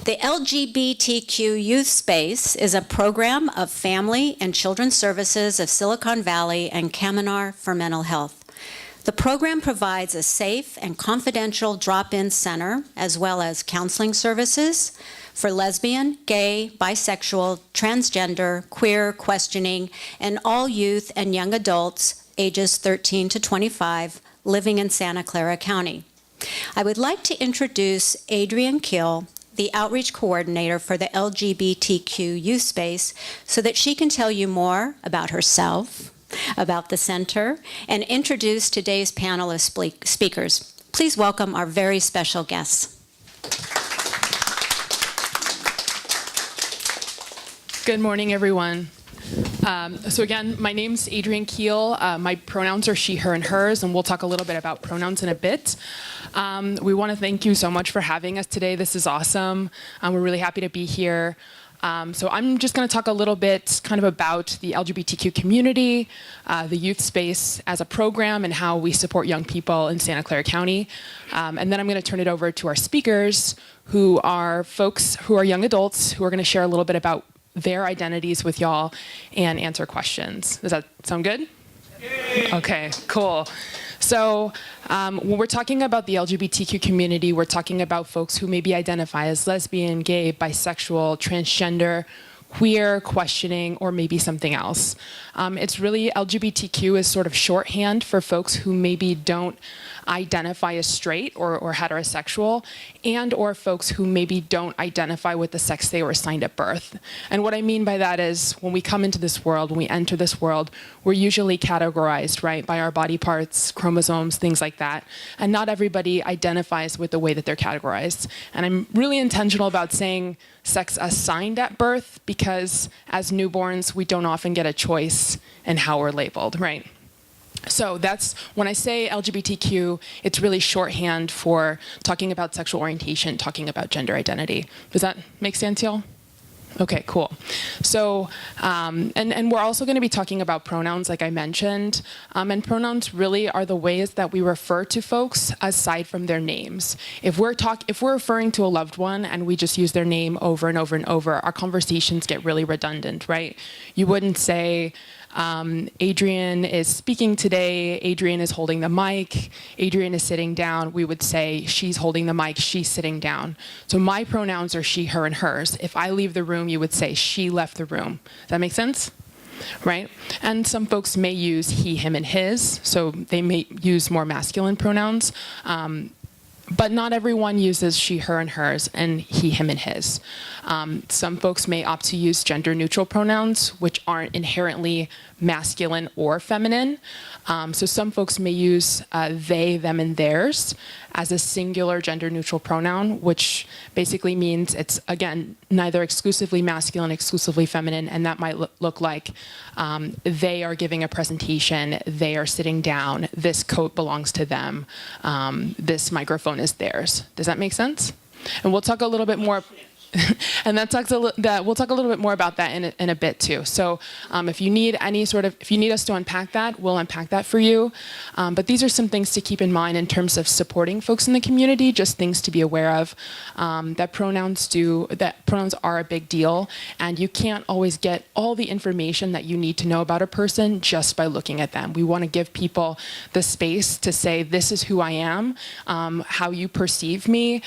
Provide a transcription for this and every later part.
The LGBTQ Youth Space is a program of Family and Children's Services of Silicon Valley and Kamenar for Mental Health. The program provides a safe and confidential drop-in center, as well as counseling services for lesbian, gay, bisexual, transgender, queer, questioning, and all youth and young adults ages 13 to 25 living in Santa Clara County. I would like to introduce Adrienne Keel, the Outreach Coordinator for the LGBTQ Youth Space, so that she can tell you more about herself, about the center, and introduce today's panel of speakers. Please welcome our very special guests. Good morning, everyone. So again, my name's Adrienne Keel. My pronouns are she, her, and hers, and we'll talk a little bit about pronouns in a bit. We want to thank you so much for having us today. This is awesome. We're really happy to be here. So I'm just going to talk a little bit kind of about the LGBTQ community, the youth space as a program, and how we support young people in Santa Clara County. And then I'm going to turn it over to our speakers, who are folks who are young adults, who are going to share a little bit about their identities with y'all and answer questions. Does that sound good? Yay. Okay, cool. So when we're talking about the LGBTQ community, we're talking about folks who maybe identify as lesbian, gay, bisexual, transgender, queer, questioning, or maybe something else. It's really, LGBTQ is sort of shorthand for folks who maybe don't identify as straight or heterosexual, and or folks who maybe don't identify with the sex they were assigned at birth. And what I mean by that is, when we come into this world, when we enter this world, we're usually categorized, right, by our body parts, chromosomes, things like that. And not everybody identifies with the way that they're categorized. And I'm really intentional about saying sex assigned at birth, because as newborns, we don't often get a choice in how we're labeled, right? So that's, when I say LGBTQ, it's really shorthand for talking about sexual orientation, talking about gender identity. Does that make sense, y'all? Okay, cool. So, and we're also going to be talking about pronouns, like I mentioned. And pronouns really are the ways that we refer to folks aside from their names. If we're referring to a loved one and we just use their name over and over and over, our conversations get really redundant, right? You wouldn't say, Adrienne is speaking today, Adrienne is holding the mic, Adrienne is sitting down. We would say, she's holding the mic, she's sitting down. So my pronouns are she, her, and hers. If I leave the room, you would say, she left the room. Does that make sense? Right? And some folks may use he, him, and his, so they may use more masculine pronouns. But not everyone uses she, her, and hers, and he, him, and his. Some folks may opt to use gender-neutral pronouns, which aren't inherently masculine or feminine. So some folks may use they, them, and theirs as a singular gender-neutral pronoun, which basically means it's, again, neither exclusively masculine, exclusively feminine, and that might look like they are giving a presentation, they are sitting down, this coat belongs to them, this microphone is theirs. Does that make sense? And we'll talk a little bit more. And we'll talk a little bit more about that in a bit too. So if you need if you need us to unpack that, we'll unpack that for you. But these are some things to keep in mind in terms of supporting folks in the community, just things to be aware of. That pronouns are a big deal, and you can't always get all the information that you need to know about a person just by looking at them. We want to give people the space to say, this is who I am. How you perceive me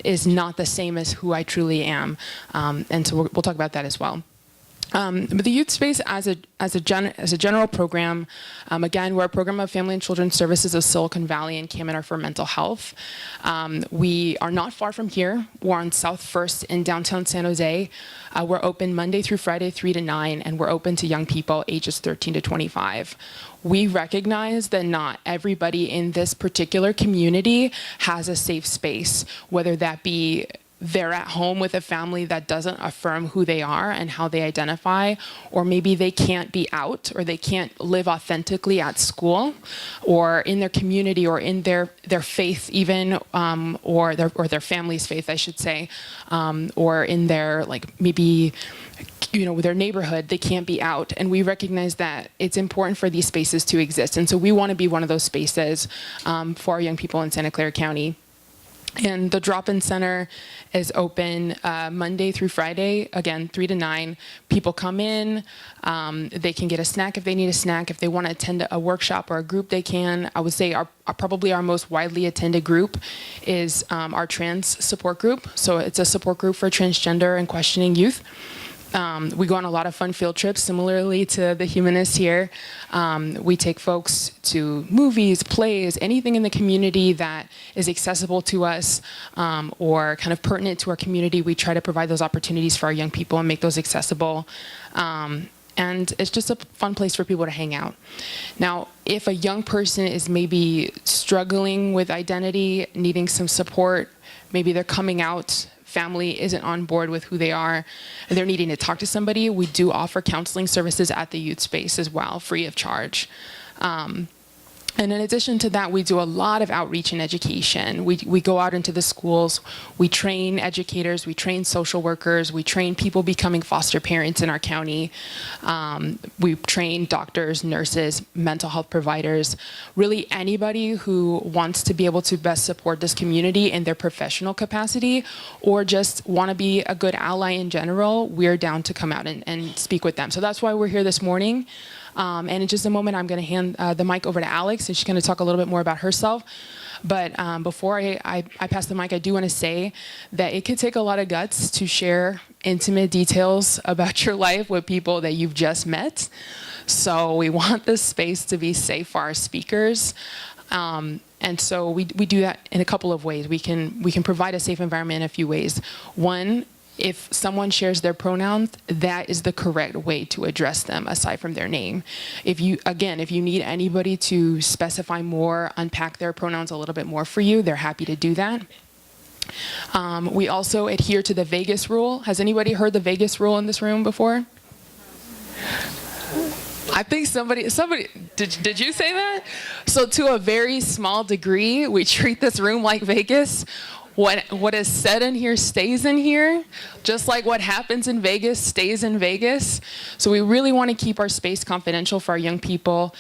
is not the same as who I truly am, and so we'll talk about that as well. But the Youth Space as a general program, again, we're a program of Family and Children's Services of Silicon Valley and Kamenar for Mental Health. We are not far from here. We're on South First in downtown San Jose. We're open Monday through Friday, 3 to 9, and we're open to young people ages 13 to 25. We recognize that not everybody in this particular community has a safe space, whether that be they're at home with a family that doesn't affirm who they are and how they identify, or maybe they can't be out, or they can't live authentically at school, or in their community, or in their faith even, or their family's faith, I should say, or in their, like, maybe, you know, their neighborhood, they can't be out. And we recognize that it's important for these spaces to exist. And so we want to be one of those spaces for our young people in Santa Clara County. And the drop-in center is open Monday through Friday, again, 3 to 9. People come in, they can get a snack if they need a snack. If they want to attend a workshop or a group, they can. I would say probably our most widely attended group is our trans support group. So it's a support group for transgender and questioning youth. We go on a lot of fun field trips, similarly to the Humanists here. We take folks to movies, plays, anything in the community that is accessible to us or kind of pertinent to our community. We try to provide those opportunities for our young people and make those accessible. And it's just a fun place for people to hang out. Now, if a young person is maybe struggling with identity, needing some support, maybe they're coming out, family isn't on board with who they are, and they're needing to talk to somebody, we do offer counseling services at the youth space as well, free of charge. And in addition to that, we do a lot of outreach and education. We go out into the schools, we train educators, we train social workers, we train people becoming foster parents in our county. We train doctors, nurses, mental health providers, really anybody who wants to be able to best support this community in their professional capacity or just want to be a good ally in general, we're down to come out and speak with them. So that's why we're here this morning. And in just a moment, I'm going to hand the mic over to Alex, and she's going to talk a little bit more about herself. But before I pass the mic, I do want to say that it could take a lot of guts to share intimate details about your life with people that you've just met. So we want this space to be safe for our speakers. And so we do that in a couple of ways. We can provide a safe environment in a few ways. One, if someone shares their pronouns, that is the correct way to address them aside from their name. If you need anybody to specify more, unpack their pronouns a little bit more for you, they're happy to do that. We also adhere to the Vegas rule. Has anybody heard the Vegas rule in this room before? I think somebody, did you say that? So to a very small degree, we treat this room like Vegas. What is said in here stays in here, just like what happens in Vegas stays in Vegas. So we really want to keep our space confidential for our young people.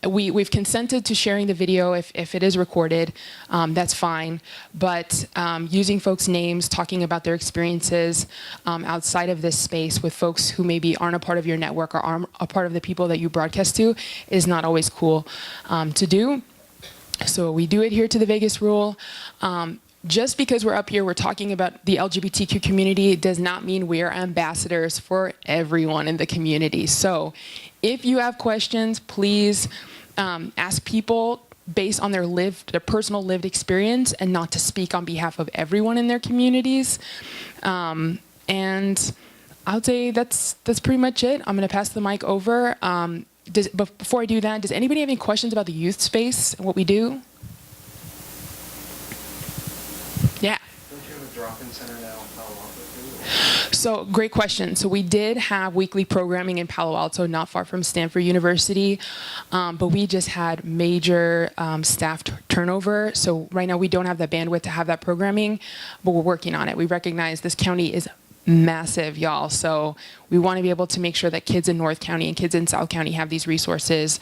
We've consented to sharing the video if it is recorded, that's fine. But using folks' names, talking about their experiences outside of this space with folks who maybe aren't a part of your network or aren't a part of the people that you broadcast to is not always cool to do. So we do adhere to the Vegas rule. Just because we're up here, we're talking about the LGBTQ community does not mean we are ambassadors for everyone in the community. So if you have questions, please ask people based on their personal lived experience and not to speak on behalf of everyone in their communities. And I would say that's pretty much it. I'm going to pass the mic over. But before I do that, does anybody have any questions about the youth space and what we do? Yeah. Don't you have a drop-in center now in Palo Alto too? So great question. So we did have weekly programming in Palo Alto, not far from Stanford University, but we just had major staff turnover. So right now we don't have the bandwidth to have that programming, but we're working on it. We recognize this county is massive, y'all. So we want to be able to make sure that kids in North County and kids in South County have these resources.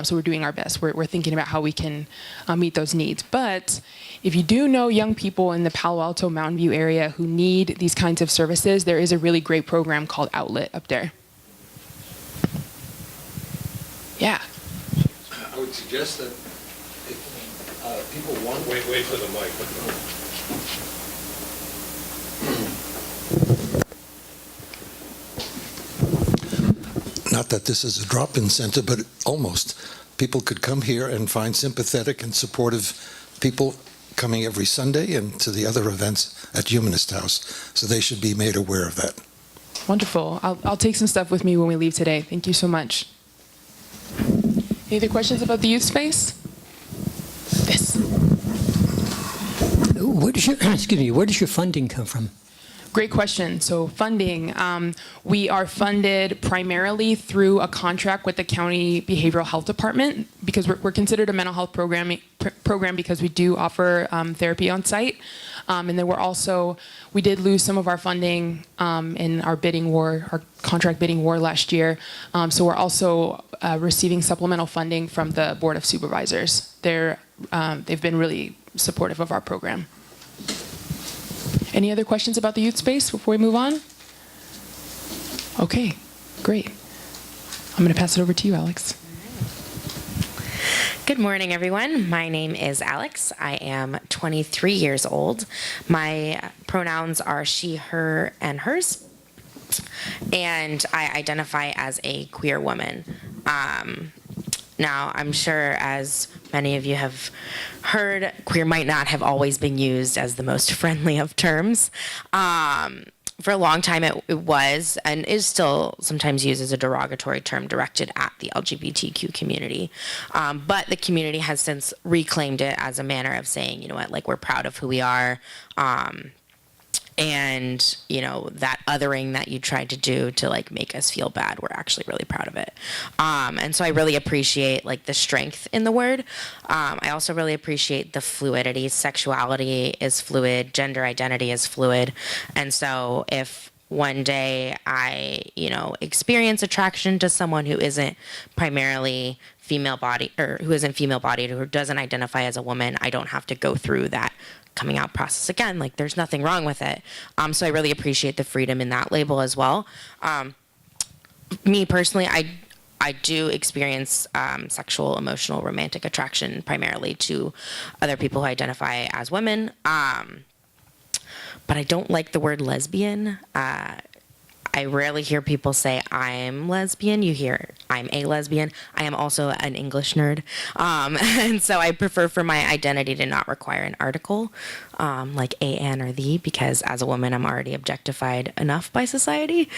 So we're doing our best. We're thinking about how we can meet those needs. But if you do know young people in the Palo Alto, Mountain View area who need these kinds of services, there is a really great program called Outlet up there. Yeah. I would suggest that if people want... Wait for the mic. Not that this is a drop-in center, but almost. People could come here and find sympathetic and supportive people coming every Sunday and to the other events at Humanist House. So they should be made aware of that. Wonderful. I'll take some stuff with me when we leave today. Thank you so much. Any other questions about the youth space? Yes. Where does your funding come from? Great question. So funding, we are funded primarily through a contract with the county behavioral health department because we're considered a mental health program because we do offer therapy on site. And then we did lose some of our funding in our contract bidding war last year. So we're also receiving supplemental funding from the Board of Supervisors. They've been really supportive of our program. Any other questions about the youth space before we move on? Okay, great. I'm going to pass it over to you, Alex. Good morning, everyone. My name is Alex. I am 23 years old. My pronouns are she, her, and hers. And I identify as a queer woman. Now, I'm sure, as many of you have heard, queer might not have always been used as the most friendly of terms. For a long time, it was and is still sometimes used as a derogatory term directed at the LGBTQ community. But the community has since reclaimed it as a manner of saying, you know what, like, we're proud of who we are. And, you know, that othering that you tried to do to, like, make us feel bad, we're actually really proud of it. And so I really appreciate, like, the strength in the word. I also really appreciate the fluidity. Sexuality is fluid. Gender identity is fluid. And so if one day I, you know, experience attraction to someone who isn't primarily female body, or who isn't female bodied, or who doesn't identify as a woman, I don't have to go through that coming out process again. Like, there's nothing wrong with it. So I really appreciate the freedom in that label as well. Me personally, I do experience sexual, emotional, romantic attraction primarily to other people who identify as women. But I don't like the word lesbian. I rarely hear people say I'm lesbian. You hear I'm a lesbian. I am also an English nerd. And so I prefer for my identity to not require an article, like a, an, or the, because as a woman, I'm already objectified enough by society.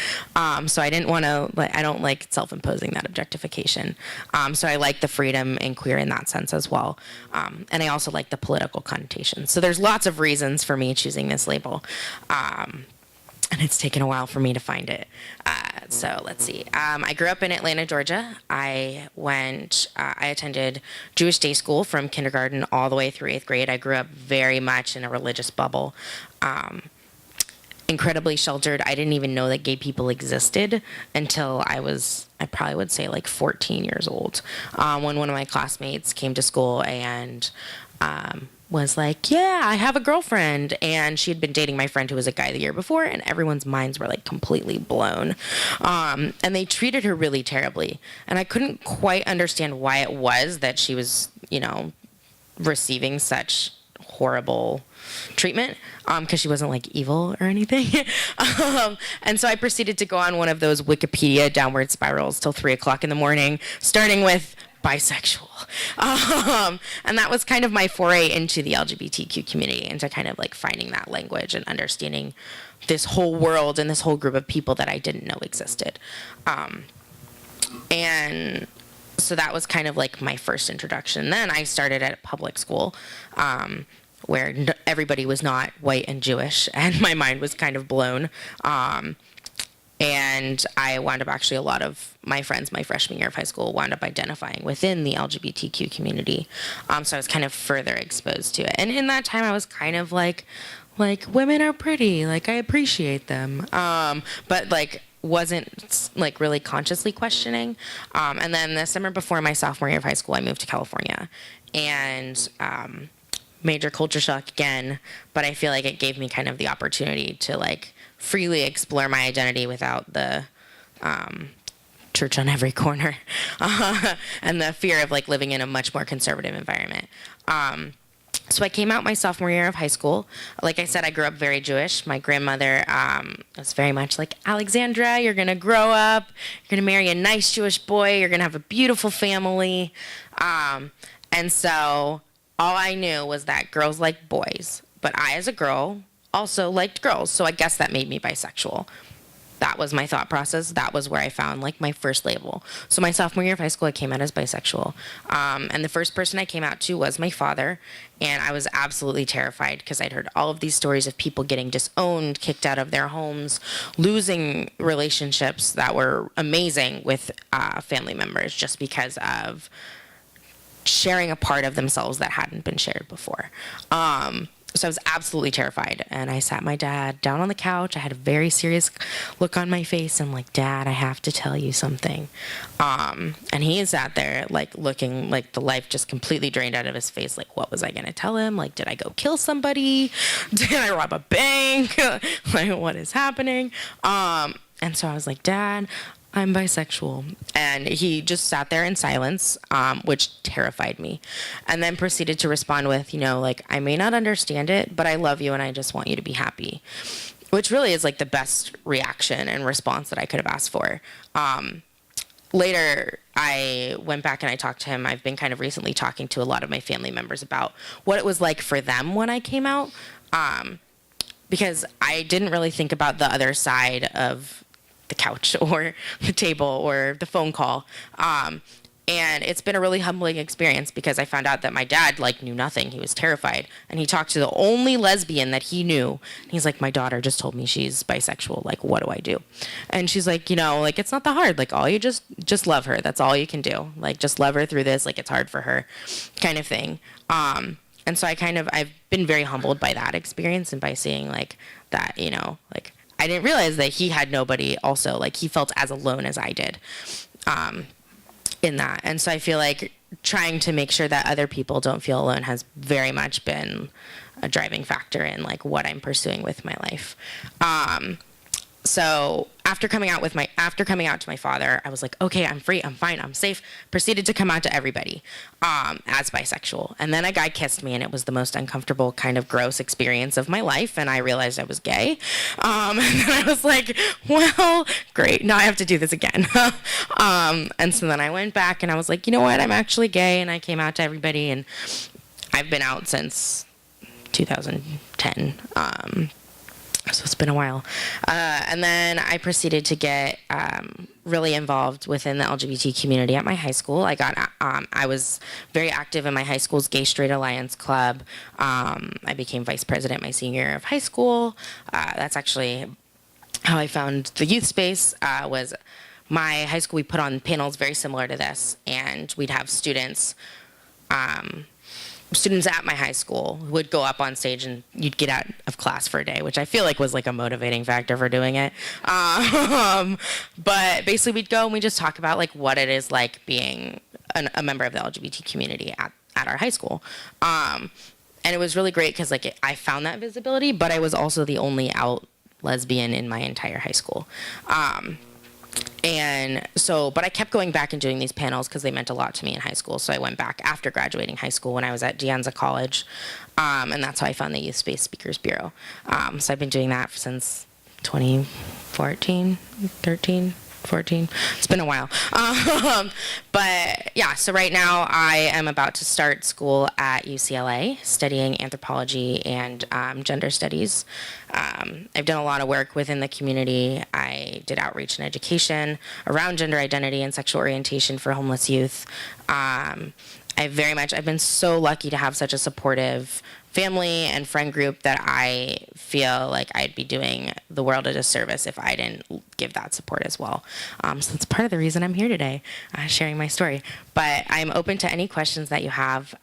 So I didn't want to, I don't like self-imposing that objectification. So I like the freedom in queer in that sense as well. And I also like the political connotation. So there's lots of reasons for me choosing this label. And it's taken a while for me to find it. So let's see. I grew up in Atlanta, Georgia. I attended Jewish day school from kindergarten all the way through 8th grade. I grew up very much in a religious bubble. Incredibly sheltered. I didn't even know that gay people existed until I probably would say like 14 years old. When one of my classmates came to school and was like, yeah, I have a girlfriend. And she had been dating my friend who was a guy the year before, and everyone's minds were like completely blown. And they treated her really terribly. And I couldn't quite understand why it was that she was, you know, receiving such horrible treatment, because she wasn't like evil or anything. And so I proceeded to go on one of those Wikipedia downward spirals till 3 o'clock in the morning, starting with bisexual. And that was kind of my foray into the LGBTQ community, into kind of like finding that language and understanding this whole world and this whole group of people that I didn't know existed. And so that was kind of like my first introduction. Then I started at public school, where everybody was not white and Jewish, and my mind was kind of blown. And I wound up, actually, a lot of my friends my freshman year of high school wound up identifying within the LGBTQ community. So I was kind of further exposed to it. And in that time, I was kind of like women are pretty, like, I appreciate them. But like, wasn't like really consciously questioning. And then the summer before my sophomore year of high school, I moved to California. And major culture shock again, but I feel like it gave me kind of the opportunity to like freely explore my identity without the church on every corner and the fear of like living in a much more conservative environment. So I came out my sophomore year of high school. Like I said, I grew up very Jewish. My grandmother was very much like, Alexandra, you're going to grow up, you're going to marry a nice Jewish boy, you're going to have a beautiful family. And so all I knew was that girls like boys, but I, as a girl, also liked girls. So I guess that made me bisexual. That was my thought process. That was where I found like my first label. So my sophomore year of high school, I came out as bisexual. And the first person I came out to was my father. And I was absolutely terrified because I'd heard all of these stories of people getting disowned, kicked out of their homes, losing relationships that were amazing with family members just because of sharing a part of themselves that hadn't been shared before. so I was absolutely terrified. And I sat my dad down on the couch. I had a very serious look on my face. I'm like, Dad, I have to tell you something. And he sat there, like, looking like the life just completely drained out of his face. Like, what was I going to tell him? Like, did I go kill somebody? Did I rob a bank? Like, what is happening? And so I was like, Dad, I'm bisexual. And he just sat there in silence, which terrified me. And then proceeded to respond with, like, I may not understand it, but I love you and I just want you to be happy. Which really is like the best reaction and response that I could have asked for. Later, I went back and I talked to him. I've been kind of recently talking to a lot of my family members about what it was like for them when I came out. Because I didn't really think about the other side of the couch or the table or the phone call. And it's been a really humbling experience because I found out that my dad, like, knew nothing. He was terrified. And he talked to the only lesbian that he knew. And he's like, my daughter just told me she's bisexual. Like, what do I do? And she's like, like, it's not that hard. Like, all you just love her. That's all you can do. Like, just love her through this. Like, it's hard for her kind of thing. And so I've been very humbled by that experience and by seeing, like, that, like, I didn't realize that he had nobody also. Like, he felt as alone as I did in that. And so I feel like trying to make sure that other people don't feel alone has very much been a driving factor in, like, what I'm pursuing with my life. So after coming out to my father, I was like, okay, I'm free, I'm fine, I'm safe. Proceeded to come out to everybody as bisexual. And then a guy kissed me, and it was the most uncomfortable, kind of gross experience of my life. And I realized I was gay. And then I was like, well, great, now I have to do this again. And so then I went back and I was like, you know what, I'm actually gay. And I came out to everybody, and I've been out since 2010. So it's been a while. And then I proceeded to get really involved within the LGBT community at my high school. I was very active in my high school's Gay Straight Alliance Club. I became vice president my senior year of high school. That's actually how I found the youth space. Was my high school, we put on panels very similar to this, and we'd have students at my high school would go up on stage, and you'd get out of class for a day, which I feel like was like a motivating factor for doing it. But basically we'd go and we just talk about, like, what it is like being a member of the LGBT community at our high school. And it was really great because, like, I found that visibility, but I was also the only out lesbian in my entire high school. But I kept going back and doing these panels because they meant a lot to me in high school. So I went back after graduating high school when I was at De Anza College. And that's how I found the Youth Space Speakers Bureau. So I've been doing that since 2014, 13. 14. It's been a while. But yeah, so right now I am about to start school at UCLA, studying anthropology and gender studies. I've done a lot of work within the community. I did outreach and education around gender identity and sexual orientation for homeless youth. I've been so lucky to have such a supportive family and friend group that I feel like I'd be doing the world a disservice if I didn't give that support as well. So that's part of the reason I'm here today, sharing my story. But I'm open to any questions that you have.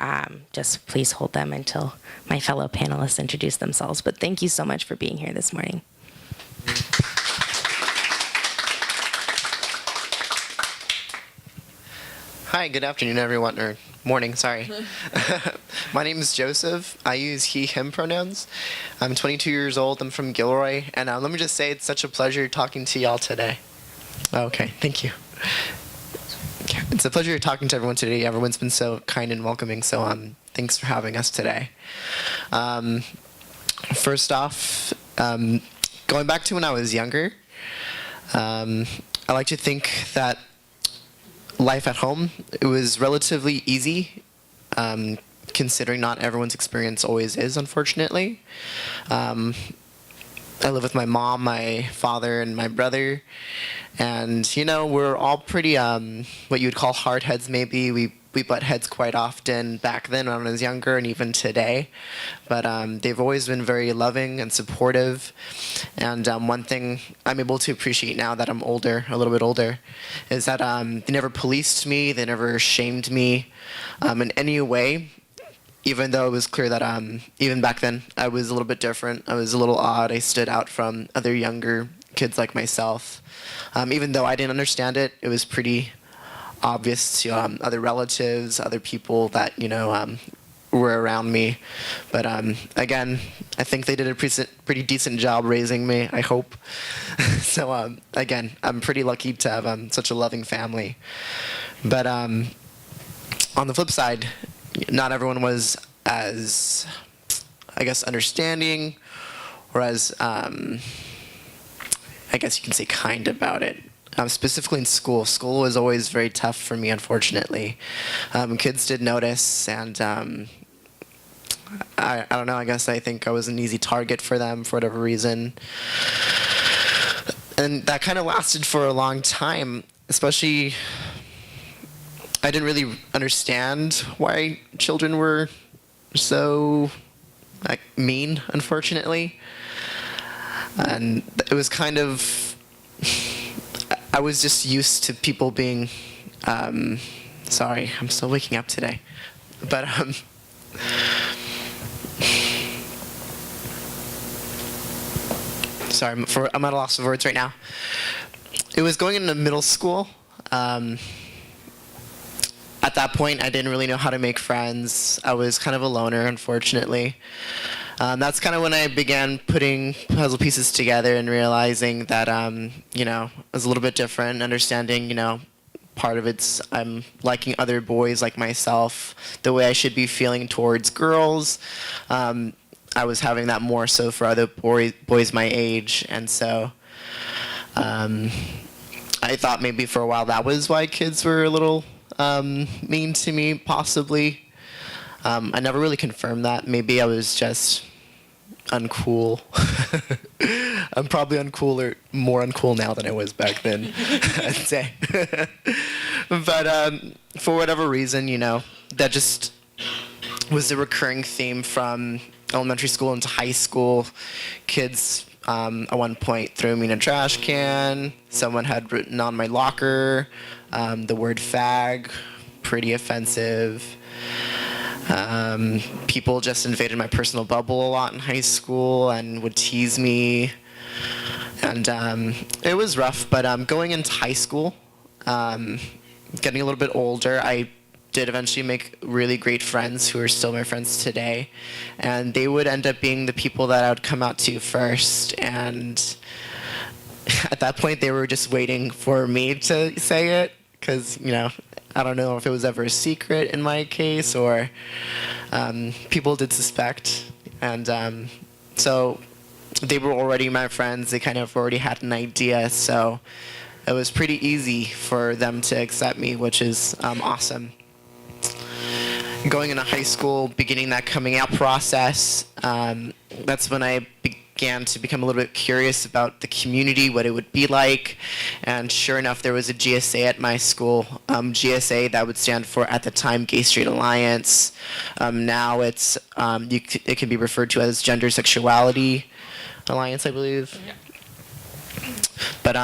Just please hold them until my fellow panelists introduce themselves. But thank you so much for being here this morning. Hi, good afternoon, everyone, or morning, sorry. My name is Joseph. I use he, him pronouns. I'm 22 years old. I'm from Gilroy. And let me just say it's such a pleasure talking to y'all today. Okay, thank you. It's a pleasure talking to everyone today. Everyone's been so kind and welcoming, so thanks for having us today. First off, going back to when I was younger, I like to think that life at home, it was relatively easy, considering not everyone's experience always is, unfortunately. I live with my mom, my father, and my brother, and we're all pretty what you would call hard heads. Maybe we butt heads quite often back then when I was younger, and even today. But they've always been very loving and supportive. And one thing I'm able to appreciate now that I'm older, a little bit older, is that they never policed me, they never shamed me in any way. even though it was clear that even back then I was a little bit different. I was a little odd. I stood out from other younger kids like myself. Even though I didn't understand it, it was pretty obvious to other relatives, other people that, were around me. But again, I think they did a pretty decent job raising me, I hope. So again, I'm pretty lucky to have such a loving family. But on the flip side, not everyone was as, I guess, understanding or as, I guess you can say, kind about it. Specifically in school. School was always very tough for me, unfortunately. Kids did notice, and I don't know, I guess I think I was an easy target for them for whatever reason. And that kind of lasted for a long time, especially I didn't really understand why children were so mean, unfortunately. And it was kind of, I was just used to people being, sorry, I'm still waking up today. But, sorry, I'm at a loss of words right now. It was going into middle school. At that point, I didn't really know how to make friends. I was kind of a loner, unfortunately. That's kind of when I began putting puzzle pieces together and realizing that, I was a little bit different, understanding, part of it's I'm liking other boys like myself, the way I should be feeling towards girls. I was having that more so for other boys my age, and so I thought maybe for a while that was why kids were a little mean to me, possibly. I never really confirmed that. Maybe I was just uncool. I'm probably more uncool now than I was back then, I'd say. But for whatever reason, that just was the recurring theme from elementary school into high school. Kids at one point threw me in a trash can. Someone had written on my locker the word fag, pretty offensive. People just invaded my personal bubble a lot in high school and would tease me. And it was rough, but going into high school, getting a little bit older, I did eventually make really great friends who are still my friends today. And they would end up being the people that I would come out to first. And at that point, they were just waiting for me to say it. Because, I don't know if it was ever a secret in my case or people did suspect. And so they were already my friends. They kind of already had an idea. So it was pretty easy for them to accept me, which is awesome. Going into high school, beginning that coming out process, that's when I began to become a little bit curious about the community, what it would be like. And sure enough, there was a GSA at my school. GSA, that would stand for, at the time, Gay Straight Alliance. Now it's it can be referred to as Gender Sexuality Alliance, I believe. Yeah. But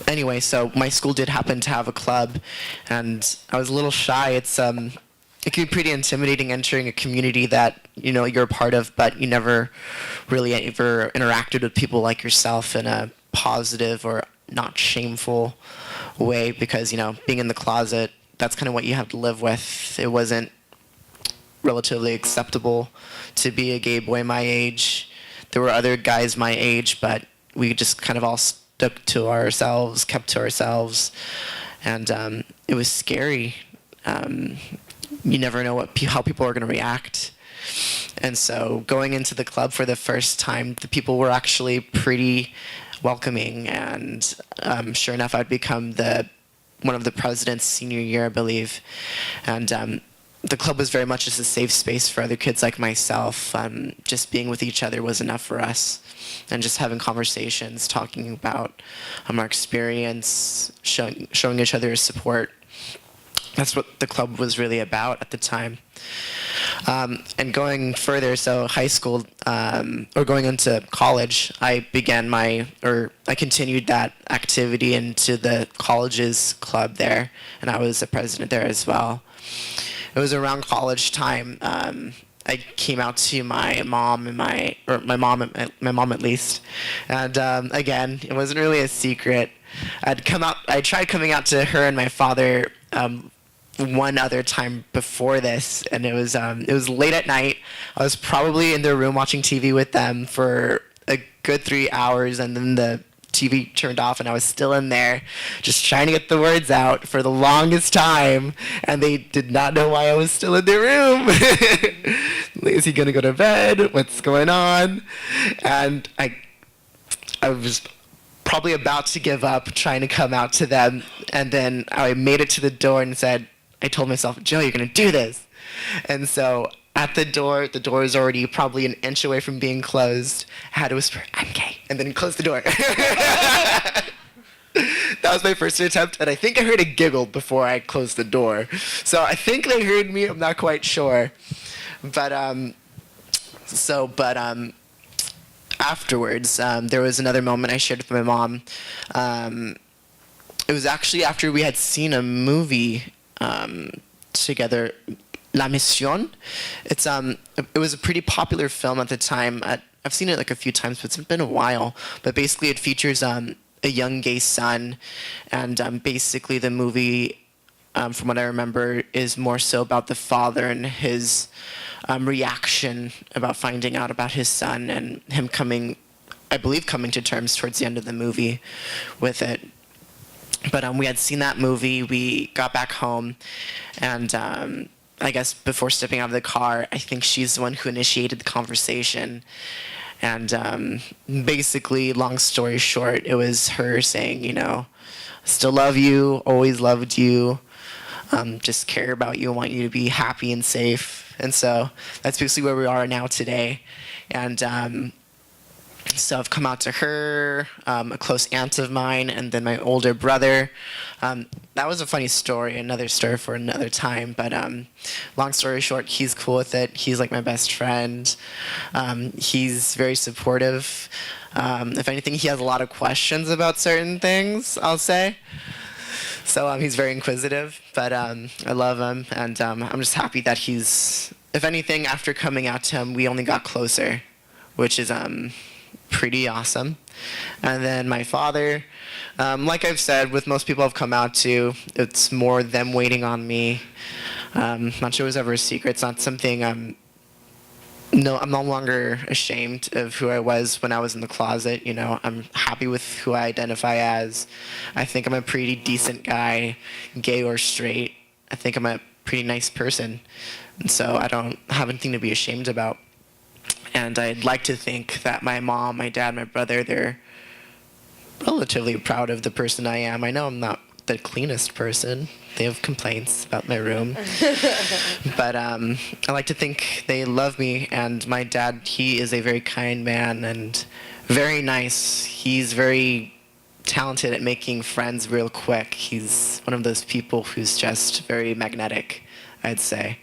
anyway, so my school did happen to have a club, and I was a little shy. It can be pretty intimidating entering a community that you're a part of, but you never really ever interacted with people like yourself in a positive or not shameful way, because being in the closet, that's kind of what you have to live with. It wasn't relatively acceptable to be a gay boy my age. There were other guys my age, but we just kind of all stuck to ourselves, kept to ourselves, and it was scary. You never know how people are going to react. And so going into the club for the first time, the people were actually pretty welcoming. And sure enough, I'd become one of the presidents senior year, I believe. And the club was very much just a safe space for other kids like myself. Just being with each other was enough for us. And just having conversations, talking about our experience, showing each other support. That's what the club was really about at the time. And going further, so high school, or going into college, I continued that activity into the college's club there, and I was the president there as well. it was around college time. I came out to my mom and my mom at least, and again, it wasn't really a secret. I tried coming out to her and my father one other time before this, and it was late at night. I was probably in their room watching TV with them for a good 3 hours, and then the TV turned off, and I was still in there just trying to get the words out for the longest time, and they did not know why I was still in their room. Is he gonna go to bed? What's going on? And I was probably about to give up trying to come out to them, and then I made it to the door and I told myself, Joe, you're gonna do this. And so at the door is already probably an inch away from being closed. I had to whisper, I'm gay, and then close the door. That was my first attempt, and I think I heard a giggle before I closed the door. So I think they heard me, I'm not quite sure. But afterwards, there was another moment I shared with my mom. It was actually after we had seen a movie together, La Mission. It was a pretty popular film at the time. I've seen it like a few times, but it's been a while. But basically, it features a young gay son, and basically the movie, from what I remember, is more so about the father and his reaction about finding out about his son, and him coming to terms towards the end of the movie with it. But we had seen that movie. We got back home, and I guess before stepping out of the car, I think she's the one who initiated the conversation. And basically, long story short, it was her saying, still love you, always loved you, just care about you, want you to be happy and safe. And so that's basically where we are now today. And so I've come out to her, a close aunt of mine, and then my older brother. That was a funny story, another story for another time. But long story short, he's cool with it. He's like my best friend. He's very supportive. If anything, he has a lot of questions about certain things, I'll say. So he's very inquisitive, but I love him, and I'm just happy that if anything, after coming out to him, we only got closer, which is pretty awesome. And then my father, like I've said, with most people I've come out to, it's more them waiting on me. Not sure it was ever a secret. It's not something I'm no longer ashamed of who I was when I was in the closet. I'm happy with who I identify as. I think I'm a pretty decent guy, gay or straight. I think I'm a pretty nice person. And so I don't have anything to be ashamed about. And I'd like to think that my mom, my dad, my brother, they're relatively proud of the person I am. I know I'm not the cleanest person. They have complaints about my room. But I like to think they love me. And my dad, he is a very kind man and very nice. He's very talented at making friends real quick. He's one of those people who's just very magnetic, I'd say.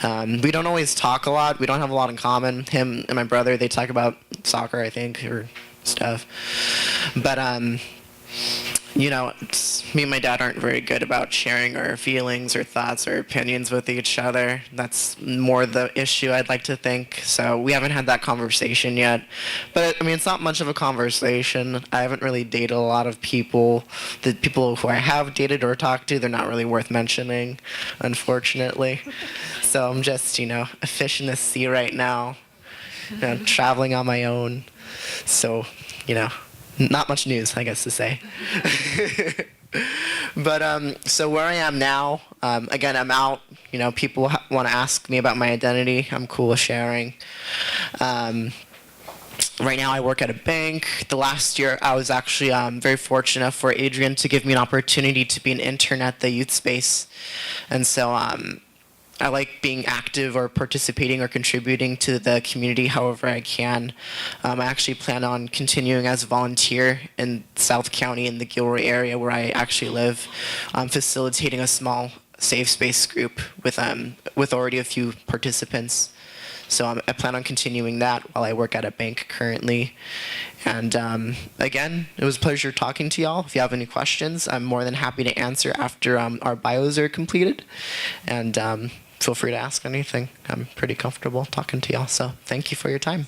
We don't always talk a lot. We don't have a lot in common. Him and my brother, they talk about soccer, I think, or stuff. But, me and my dad aren't very good about sharing our feelings or thoughts or opinions with each other. That's more the issue, I'd like to think. So we haven't had that conversation yet. But, it's not much of a conversation. I haven't really dated a lot of people. The people who I have dated or talked to, they're not really worth mentioning, unfortunately. So I'm just, a fish in the sea right now, traveling on my own. So, not much news, I guess to say. But so where I am now, again, I'm out. People want to ask me about my identity. I'm cool with sharing. Right now, I work at a bank. The last year, I was actually very fortunate for Adrian to give me an opportunity to be an intern at the Youth Space. And so I like being active or participating or contributing to the community however I can. I actually plan on continuing as a volunteer in South County in the Gilroy area where I actually live, facilitating a small safe space group with already a few participants. So I plan on continuing that while I work at a bank currently. And again, it was a pleasure talking to y'all. If you have any questions, I'm more than happy to answer after our bios are completed. And feel free to ask anything. I'm pretty comfortable talking to y'all. So thank you for your time.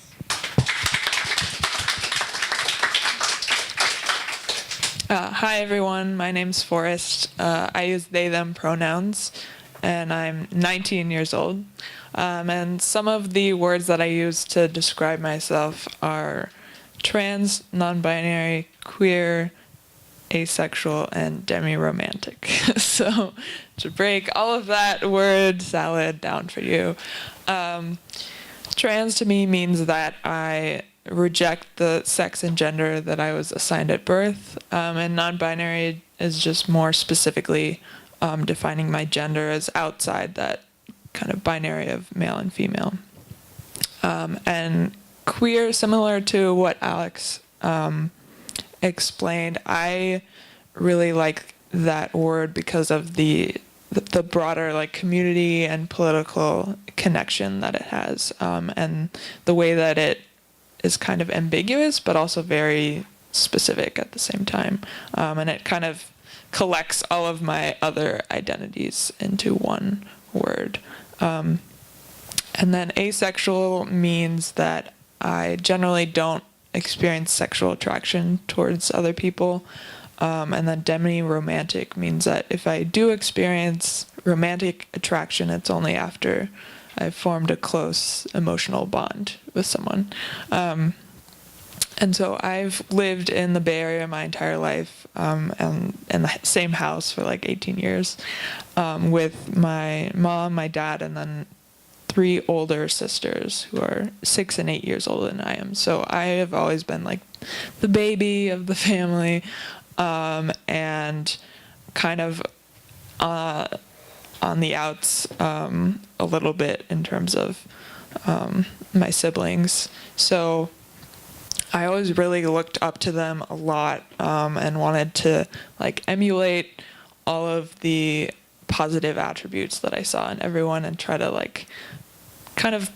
Hi everyone, my name's Forrest. I use they, them pronouns, and I'm 19 years old. And some of the words that I use to describe myself are trans, non-binary, queer, asexual, and demi-romantic. So to break all of that word salad down for you, trans to me means that I reject the sex and gender that I was assigned at birth, and non-binary is just more specifically defining my gender as outside that kind of binary of male and female. And queer, similar to what Alex explained, I really like that word because of the broader like community and political connection that it has, and the way that it is kind of ambiguous, but also very specific at the same time. And it kind of collects all of my other identities into one word. And then asexual means that I generally don't experience sexual attraction towards other people. And then demi-romantic means that if I do experience romantic attraction, it's only after I've formed a close emotional bond with someone. And so I've lived in the Bay Area my entire life, and in the same house for like 18 years, with my mom, my dad, and then 3 older sisters who are 6 and 8 years older than I am. So I have always been like the baby of the family, and kind of on the outs a little bit in terms of my siblings. So I always really looked up to them a lot, and wanted to like emulate all of the positive attributes that I saw in everyone and try to like kind of,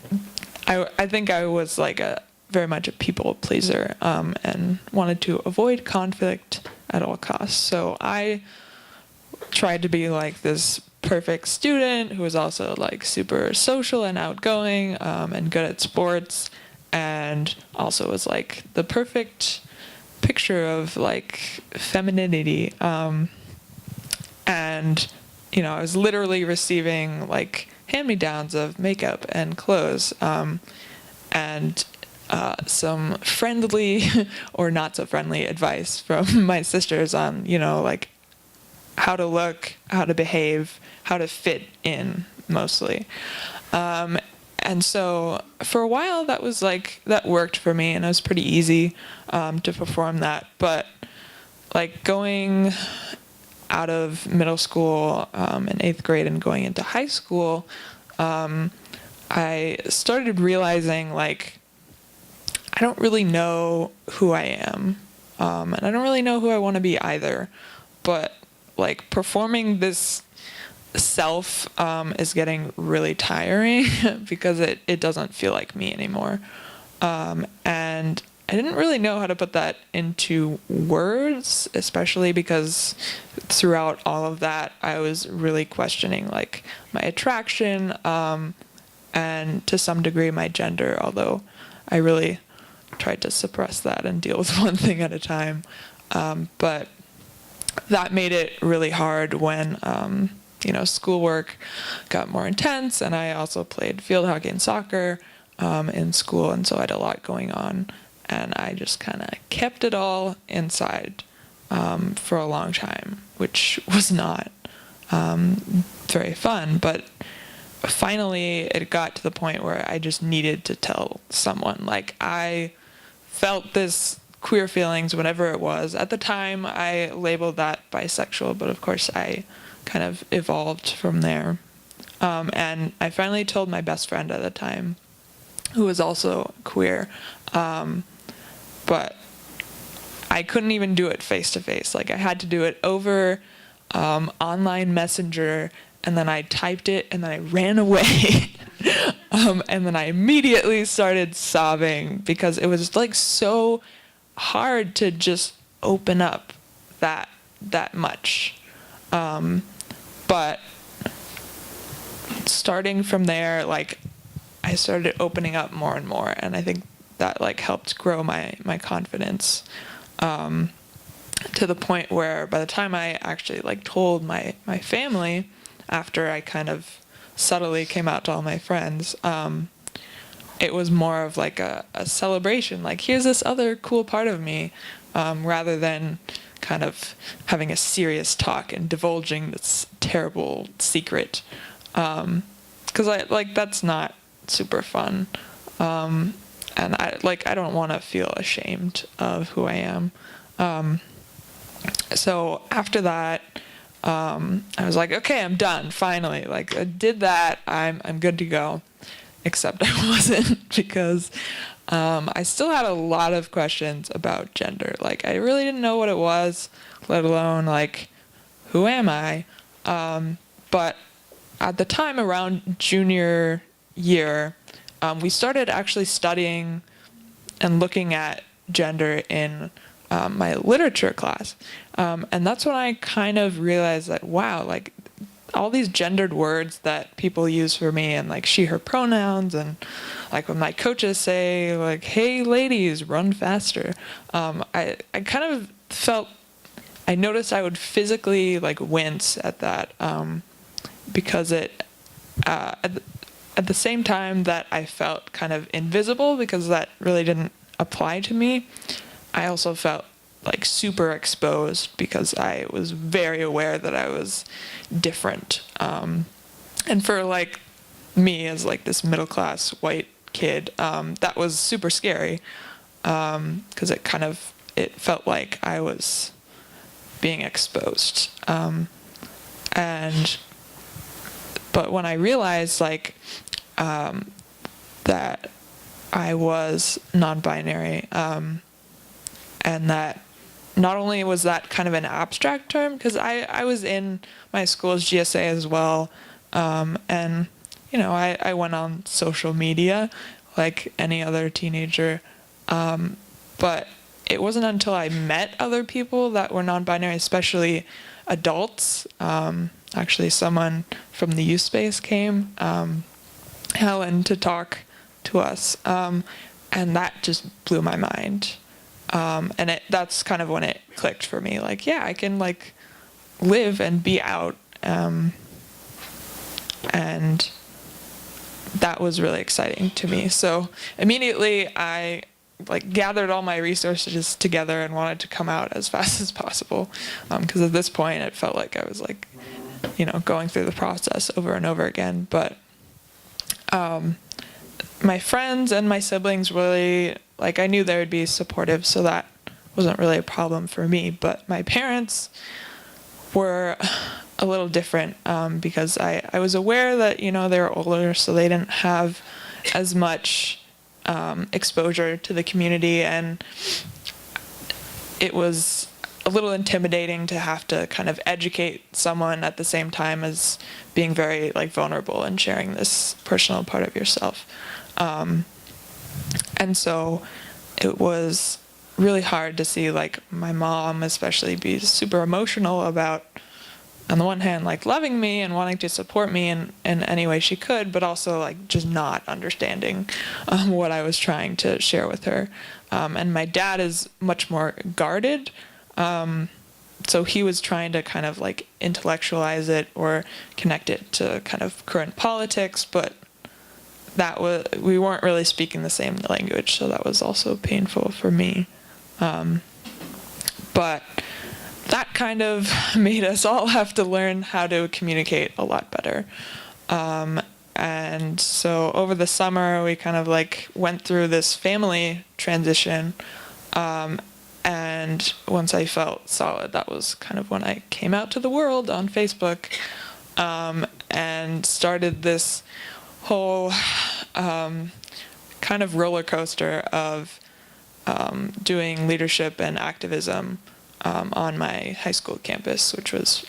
I think I was like very much a people pleaser, and wanted to avoid conflict at all costs. So I tried to be like this perfect student who was also like super social and outgoing, and good at sports, and also was like the perfect picture of like femininity. And you know, I was literally receiving like hand-me-downs of makeup and clothes, and some friendly or not so friendly advice from my sisters on, you know, like how to look, how to behave, how to fit in mostly. And so for a while that was like, that worked for me, and it was pretty easy to perform that. But like going out of middle school in 8th grade and going into high school, I started realizing like I don't really know who I am, and I don't really know who I want to be either. But like performing this self is getting really tiring because it doesn't feel like me anymore. And I didn't really know how to put that into words, especially because throughout all of that, I was really questioning like my attraction, and to some degree my gender, although I really tried to suppress that and deal with one thing at a time. But that made it really hard when, you know, schoolwork got more intense, and I also played field hockey and soccer in school, and so I had a lot going on, and I just kind of kept it all inside for a long time, which was not very fun. But finally it got to the point where I just needed to tell someone. Like, I felt this queer feelings, whatever it was. At the time I labeled that bisexual, but of course I kind of evolved from there. And I finally told my best friend at the time, who was also queer, but I couldn't even do it face to face. Like, I had to do it over online messenger and then I typed it, and then I ran away. And then I immediately started sobbing because it was like so hard to just open up that much. But starting from there, like, I started opening up more and more, and I think that like helped grow my confidence, to the point where by the time I actually like told my family, after I kind of subtly came out to all my friends, it was more of like a celebration, like, here's this other cool part of me, rather than kind of having a serious talk and divulging this terrible secret, because I like, that's not super fun, and I don't want to feel ashamed of who I am. So after that, I was like, okay, I'm done, finally. Like, I did that, I'm good to go. Except I wasn't, because I still had a lot of questions about gender. Like, I really didn't know what it was, let alone, like, who am I? But at the time, around junior year, we started actually studying and looking at gender in my literature class. And that's when I kind of realized that, wow, like, all these gendered words that people use for me, and like she, her pronouns, and like when my coaches say like, hey ladies, run faster, I kind of felt, I noticed I would physically like wince at that, because it at the same time that I felt kind of invisible because that really didn't apply to me, I also felt like super exposed because I was very aware that I was different. And for like me as like this middle class white kid, that was super scary, because it felt like I was being exposed. But when I realized like that I was non-binary, and that not only was that kind of an abstract term, because I was in my school's GSA as well, and you know, I went on social media like any other teenager, but it wasn't until I met other people that were non-binary, especially adults. Actually, someone from the Youth Space came, Helen, to talk to us, and that just blew my mind. And that's kind of when it clicked for me. Like, yeah, I can like live and be out, and that was really exciting to me. So immediately I like gathered all my resources together and wanted to come out as fast as possible, because at this point it felt like I was like, you know, going through the process over and over again. But my friends and my siblings really, like, I knew they would be supportive, so that wasn't really a problem for me. But my parents were a little different, because I was aware that, you know, they were older, so they didn't have as much exposure to the community, and it was a little intimidating to have to kind of educate someone at the same time as being very like vulnerable and sharing this personal part of yourself. And so it was really hard to see like my mom especially be super emotional about, on the one hand, like loving me and wanting to support me in any way she could, but also like just not understanding what I was trying to share with her. And my dad is much more guarded. So he was trying to kind of like intellectualize it or connect it to kind of current politics, but we weren't really speaking the same language, so that was also painful for me. But that kind of made us all have to learn how to communicate a lot better. And so over the summer, we kind of like went through this family transition. And once I felt solid, that was kind of when I came out to the world on Facebook, and started this whole kind of roller coaster of doing leadership and activism on my high school campus, which was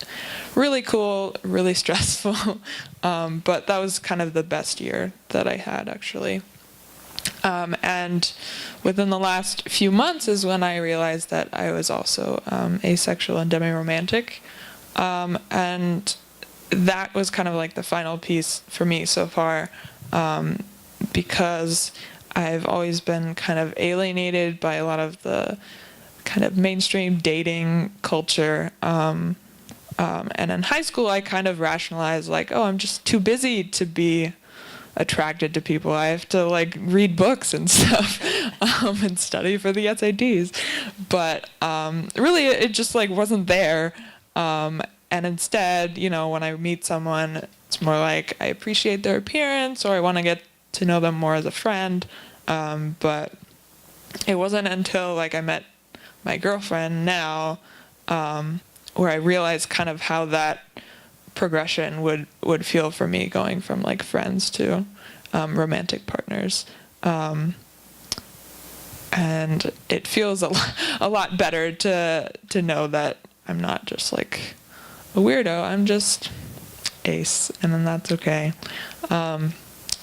really cool, really stressful, but that was kind of the best year that I had, actually. And within the last few months is when I realized that I was also asexual and demi-romantic, and that was kind of like the final piece for me so far, because I've always been kind of alienated by a lot of the kind of mainstream dating culture. And in high school, I kind of rationalized like, oh, I'm just too busy to be attracted to people. I have to like read books and stuff, and study for the SATs. But really, it just like wasn't there. And instead, you know, when I meet someone, it's more like I appreciate their appearance, or I want to get to know them more as a friend. But it wasn't until like I met my girlfriend now, where I realized kind of how that progression would feel for me, going from like friends to romantic partners. And it feels a lot better to know that I'm not just like a weirdo, I'm just ace, and then that's okay.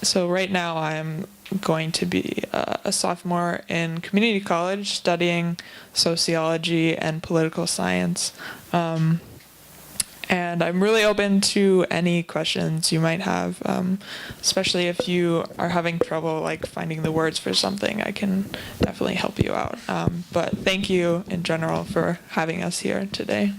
So right now I'm going to be a sophomore in community college studying sociology and political science. And I'm really open to any questions you might have, especially if you are having trouble like finding the words for something. I can definitely help you out. But thank you in general for having us here today.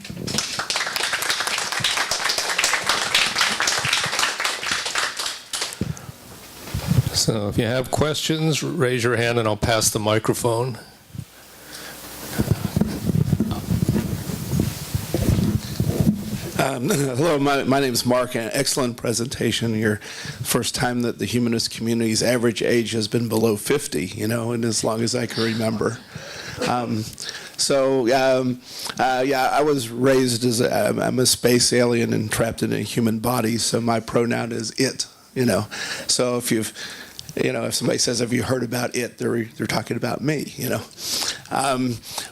So if you have questions, raise your hand and I'll pass the microphone. Hello, my name is Mark, and excellent presentation. Your first time that the humanist community's average age has been below 50, you know, and as long as I can remember. I was raised as I'm a space alien and trapped in a human body, so my pronoun is it, you know. So if somebody says, "Have you heard about it?" they're talking about me, you know.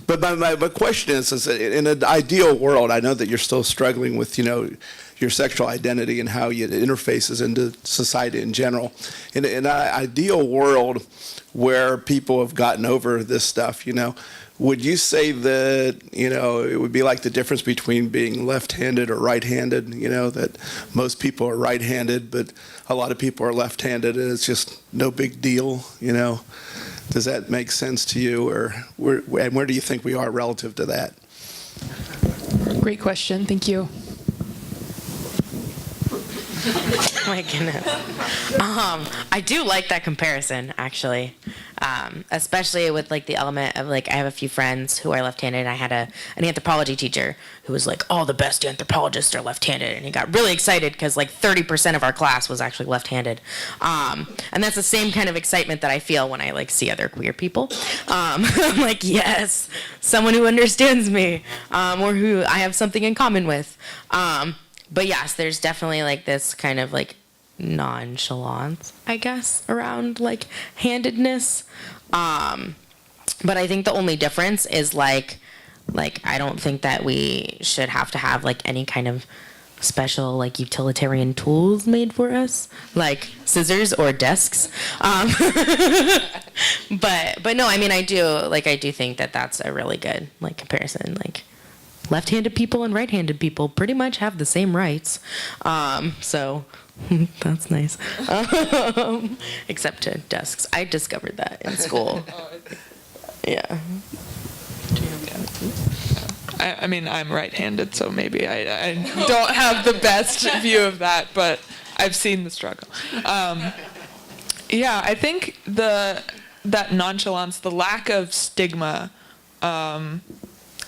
But my question is in an ideal world, I know that you're still struggling with, you know, your sexual identity and how it interfaces into society in general. In an ideal world where people have gotten over this stuff, you know, would you say that, you know, it would be like the difference between being left-handed or right-handed, you know, that most people are right-handed, but a lot of people are left-handed, and it's just no big deal, you know? Does that make sense to you, or where do you think we are relative to that? Great question. Thank you. Oh my goodness. I do like that comparison, actually. Especially with like the element of like, I have a few friends who are left-handed, and I had an anthropology teacher who was like, all the best anthropologists are left-handed, and he got really excited because like 30% of our class was actually left-handed. And that's the same kind of excitement that I feel when I like see other queer people. I'm like, yes, someone who understands me, or who I have something in common with. But yes, there's definitely like this kind of like nonchalance, I guess, around like handedness. But I think the only difference is like I don't think that we should have to have like any kind of special like utilitarian tools made for us, like scissors or desks. But no, I mean, I do think that that's a really good like comparison. Like, left-handed people and right-handed people pretty much have the same rights. So that's nice. Except to desks. I discovered that in school. Yeah. I mean, I'm right-handed, so maybe I don't have the best view of that, but I've seen the struggle. Yeah, I think that nonchalance, the lack of stigma,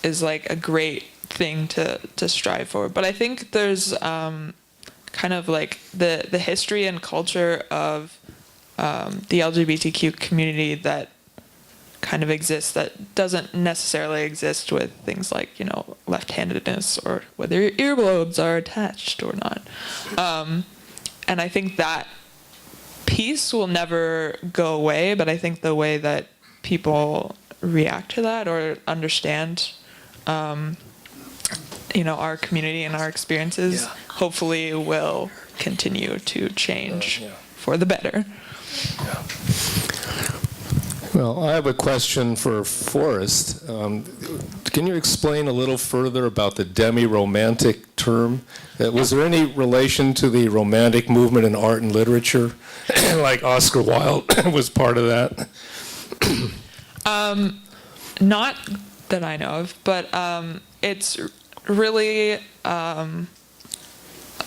is like a great thing to strive for. But I think there's kind of like the history and culture of the LGBTQ community that kind of exists that doesn't necessarily exist with things like, you know, left-handedness or whether your earlobes are attached or not. And I think that piece will never go away, but I think the way that people react to that or understand our community and our experiences hopefully will continue to change for the better. Well, I have a question for Forrest. Can you explain a little further about the demi-romantic term? Was there any relation to the romantic movement in art and literature? Like Oscar Wilde was part of that? Not that I know of, but it's really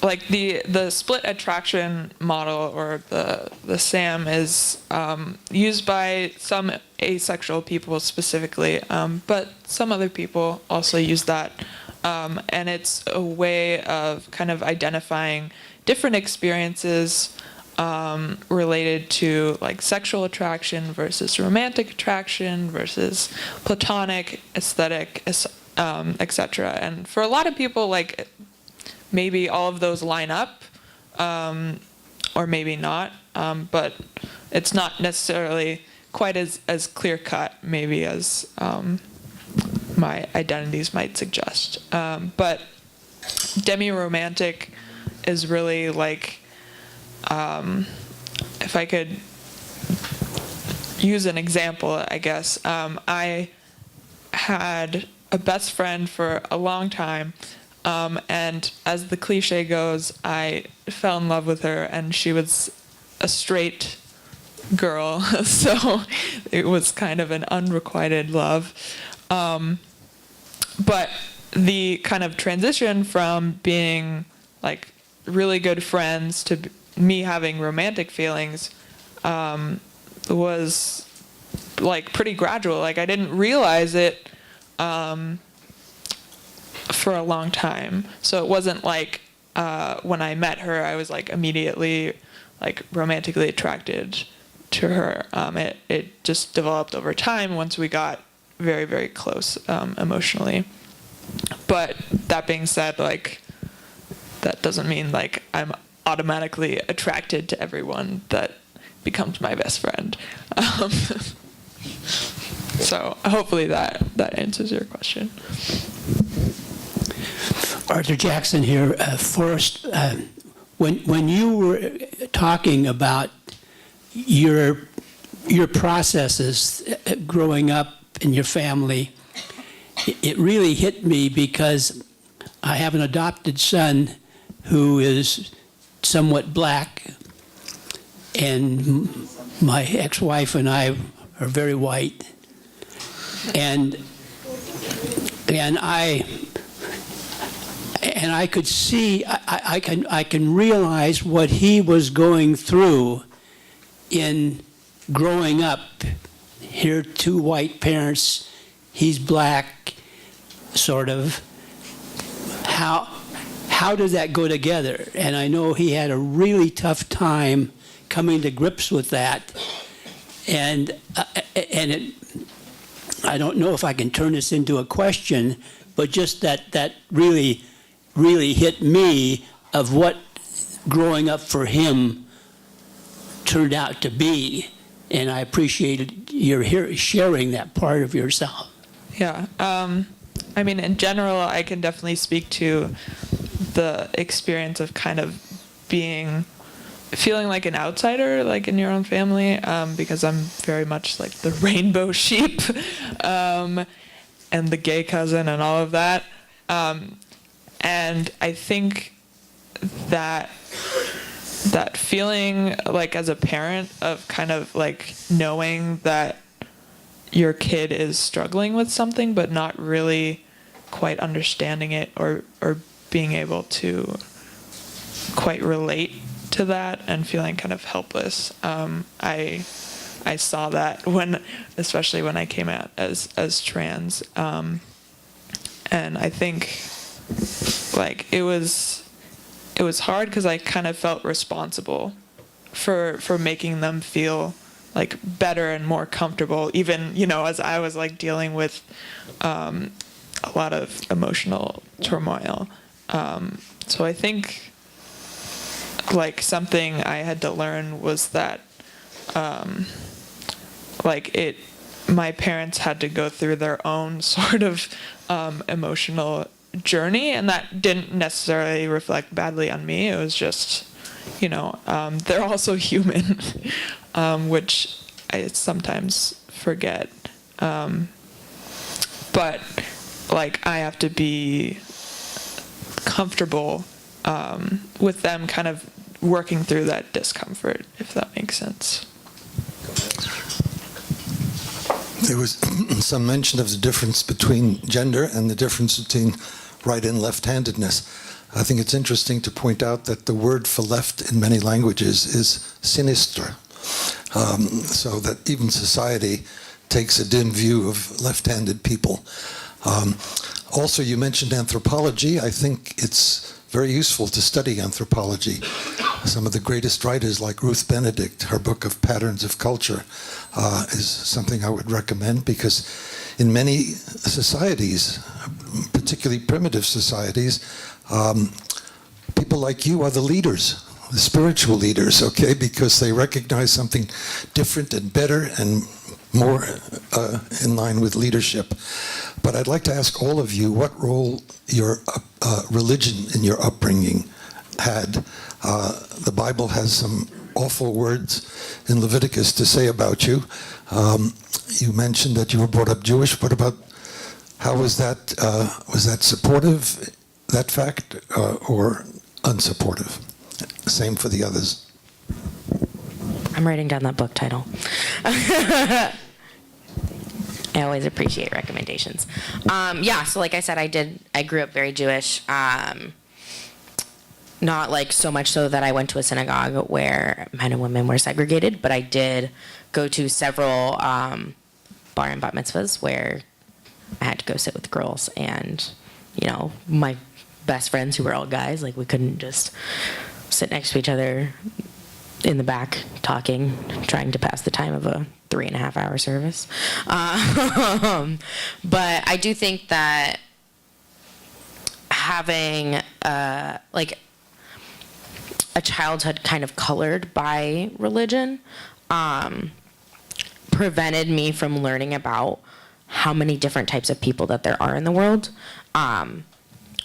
like the split attraction model, or the SAM, is used by some asexual people specifically, but some other people also use that, and it's a way of kind of identifying different experiences related to like sexual attraction versus romantic attraction versus platonic, aesthetic, etc. And for a lot of people, like, maybe all of those line up, or maybe not, but it's not necessarily quite as clear-cut maybe as my identities might suggest. But demi-romantic is really like, if I could use an example, I guess, I had a best friend for a long time, and as the cliche goes, I fell in love with her, and she was a straight girl, so it was kind of an unrequited love. But the kind of transition from being like really good friends to me having romantic feelings was like pretty gradual. Like, I didn't realize it for a long time. So it wasn't like when I met her, I was like immediately like romantically attracted to her. It just developed over time once we got very, very close emotionally. But that being said, like, that doesn't mean like I'm automatically attracted to everyone that becomes my best friend. So hopefully that answers your question. Arthur Jackson here. Forrest, when you were talking about your processes growing up in your family, it really hit me because I have an adopted son who is somewhat black, and my ex-wife and I are very white, and I could see, I can realize what he was going through in growing up. Here, two white parents, he's black, sort of. How does that go together? And I know he had a really tough time coming to grips with that. And I don't know if I can turn this into a question, but just that really hit me of what growing up for him turned out to be. And I appreciated your sharing that part of yourself. Yeah. I mean, in general, I can definitely speak to the experience of kind of feeling like an outsider, like in your own family, because I'm very much like the rainbow sheep, and the gay cousin and all of that. And I think that feeling like as a parent of kind of like knowing that your kid is struggling with something but not really quite understanding it or being able to quite relate to that and feeling kind of helpless. I saw that especially when I came out as trans, and I think like it was hard because I kind of felt responsible for making them feel like better and more comfortable, even, as I was like dealing with a lot of emotional turmoil. So I think like something I had to learn was that like my parents had to go through their own sort of emotional journey, and that didn't necessarily reflect badly on me. It was just, they're also human, which I sometimes forget. But like, I have to be comfortable with them kind of working through that discomfort, if that makes sense. There was some mention of the difference between gender and the difference between right and left-handedness. I think it's interesting to point out that the word for left in many languages is sinistre, so that even society takes a dim view of left-handed people. Also, you mentioned anthropology. I think it's very useful to study anthropology. Some of the greatest writers, like Ruth Benedict, her book of Patterns of Culture, is something I would recommend, because in many societies, particularly primitive societies, people like you are the leaders, the spiritual leaders, okay, because they recognize something different and better and more in line with leadership. But I'd like to ask all of you what role your religion in your upbringing had. The Bible has some awful words in Leviticus to say about you. You mentioned that you were brought up Jewish. What about, how was that supportive, that fact, or unsupportive? Same for the others. I'm writing down that book title. I always appreciate recommendations. So like I said, I grew up very Jewish. Not like so much so that I went to a synagogue where men and women were segregated, but I did go to several bar and bat mitzvahs where I had to go sit with girls, and my best friends who were all guys, like we couldn't just sit next to each other in the back talking, trying to pass the time of a 3.5-hour service. But I do think that having a childhood kind of colored by religion prevented me from learning about how many different types of people that there are in the world,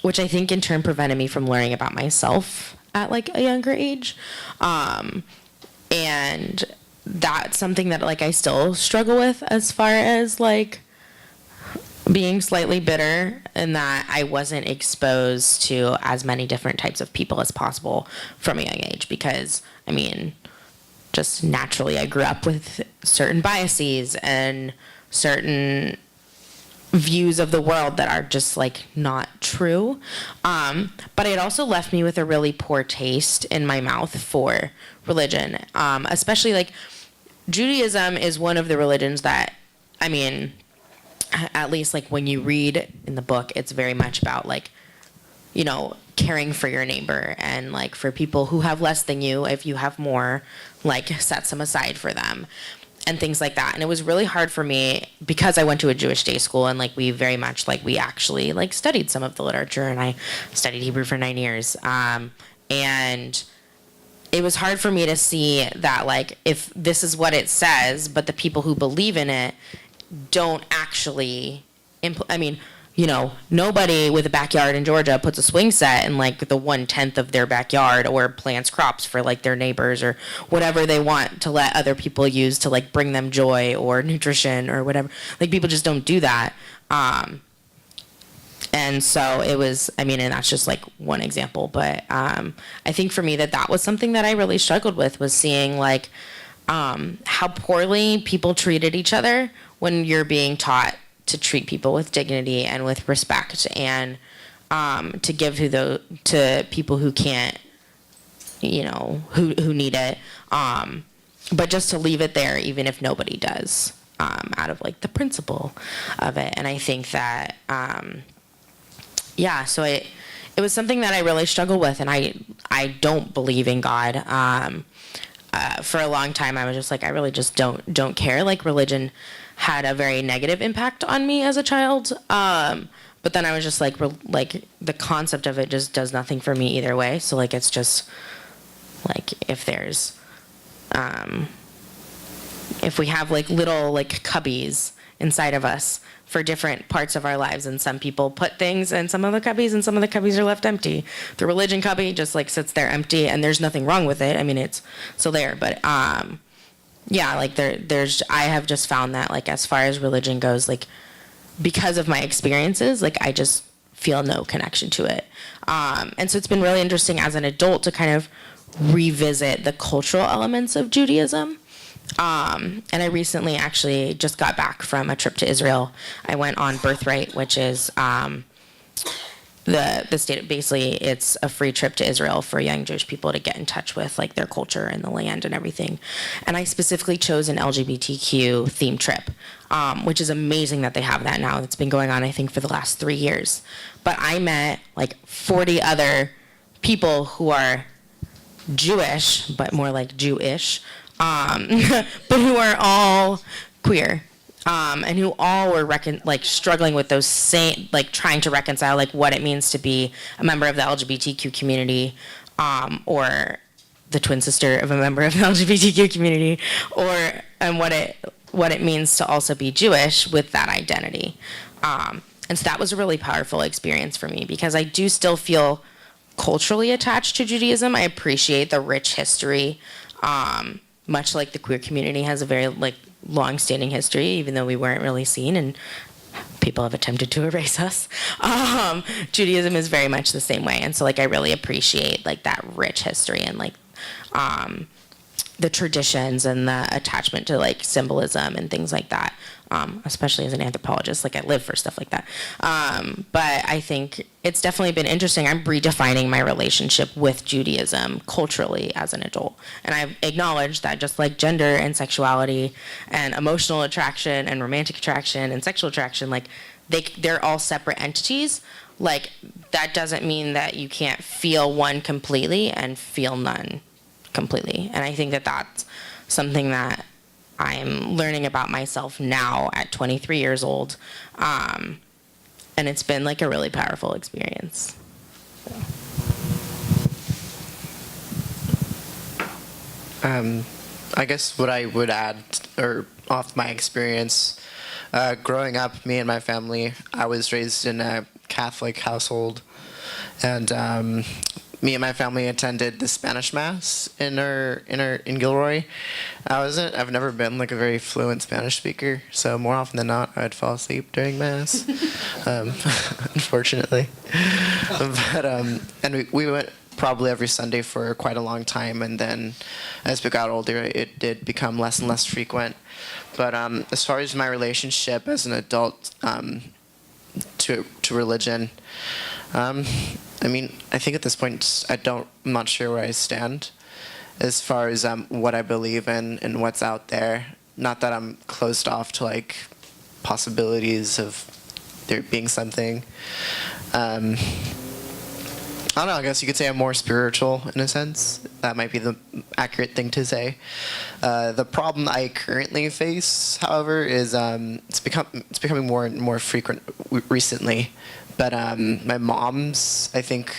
which I think in turn prevented me from learning about myself at like a younger age. And that's something that like I still struggle with, as far as like being slightly bitter in that I wasn't exposed to as many different types of people as possible from a young age, because I mean, just naturally I grew up with certain biases and certain views of the world that are just like not true. But it also left me with a really poor taste in my mouth for religion, especially like Judaism is one of the religions that, I mean, at least like when you read in the book, it's very much about like, caring for your neighbor, and like for people who have less than you, if you have more, like set some aside for them and things like that. And it was really hard for me because I went to a Jewish day school, and like we very much like we actually like studied some of the literature, and I studied Hebrew for 9 years. And it was hard for me to see that like if this is what it says, but the people who believe in it don't actually nobody with a backyard in Georgia puts a swing set in like the 1/10 of their backyard, or plants crops for like their neighbors or whatever they want to let other people use to like bring them joy or nutrition or whatever. Like people just don't do that. And so it was, and that's just like one example, but I think for me that was something that I really struggled with, was seeing like how poorly people treated each other when you're being taught to treat people with dignity and with respect, and to give to people who can't, who need it, but just to leave it there even if nobody does, out of like the principle of it. And I think that so it was something that I really struggled with, and I don't believe in God. For a long time I was just like, I really just don't care. Like religion had a very negative impact on me as a child. But then I was just like the concept of it just does nothing for me either way. So like, it's just like, if there's if we have like little like cubbies inside of us for different parts of our lives, and some people put things in some of the cubbies and some of the cubbies are left empty. The religion cubby just like sits there empty, and there's nothing wrong with it. I mean, it's still there, but yeah, like there's I have just found that like as far as religion goes, like because of my experiences, like I just feel no connection to it. And so it's been really interesting as an adult to kind of revisit the cultural elements of Judaism. And I recently actually just got back from a trip to Israel. I went on Birthright, which is the state. Basically, it's a free trip to Israel for young Jewish people to get in touch with like their culture and the land and everything. And I specifically chose an LGBTQ themed trip, which is amazing that they have that now. It's been going on, I think, for the last 3 years. But I met like 40 other people who are Jewish, but more like Jewish, but who are all queer, and who all were struggling with those same, like trying to reconcile like what it means to be a member of the LGBTQ community, or the twin sister of a member of the LGBTQ community, and what it means to also be Jewish with that identity. And so that was a really powerful experience for me, because I do still feel culturally attached to Judaism. I appreciate the rich history, much like the queer community has a very like long-standing history, even though we weren't really seen and people have attempted to erase us. Judaism is very much the same way, and so like I really appreciate like that rich history and like the traditions and the attachment to like symbolism and things like that. Especially as an anthropologist, like I live for stuff like that. But I think it's definitely been interesting. I'm redefining my relationship with Judaism culturally as an adult. And I've acknowledged that just like gender and sexuality and emotional attraction and romantic attraction and sexual attraction, like they're all separate entities. Like that doesn't mean that you can't feel one completely and feel none completely. And I think that that's something that I'm learning about myself now at 23 years old. And it's been like a really powerful experience. I guess what I would add, or off my experience, growing up, me and my family, I was raised in a Catholic household, and me and my family attended the Spanish Mass in Gilroy. I've never been like a very fluent Spanish speaker, so more often than not, I'd fall asleep during Mass, unfortunately. But and we went probably every Sunday for quite a long time, and then as we got older, it did become less and less frequent. But as far as my relationship as an adult to religion, I mean, I think at this point, I'm not sure where I stand as far as what I believe in and what's out there. Not that I'm closed off to like possibilities of there being something. I don't know, I guess you could say I'm more spiritual in a sense. That might be the accurate thing to say. The problem I currently face, however, is it's becoming more and more frequent recently. But my mom's, I think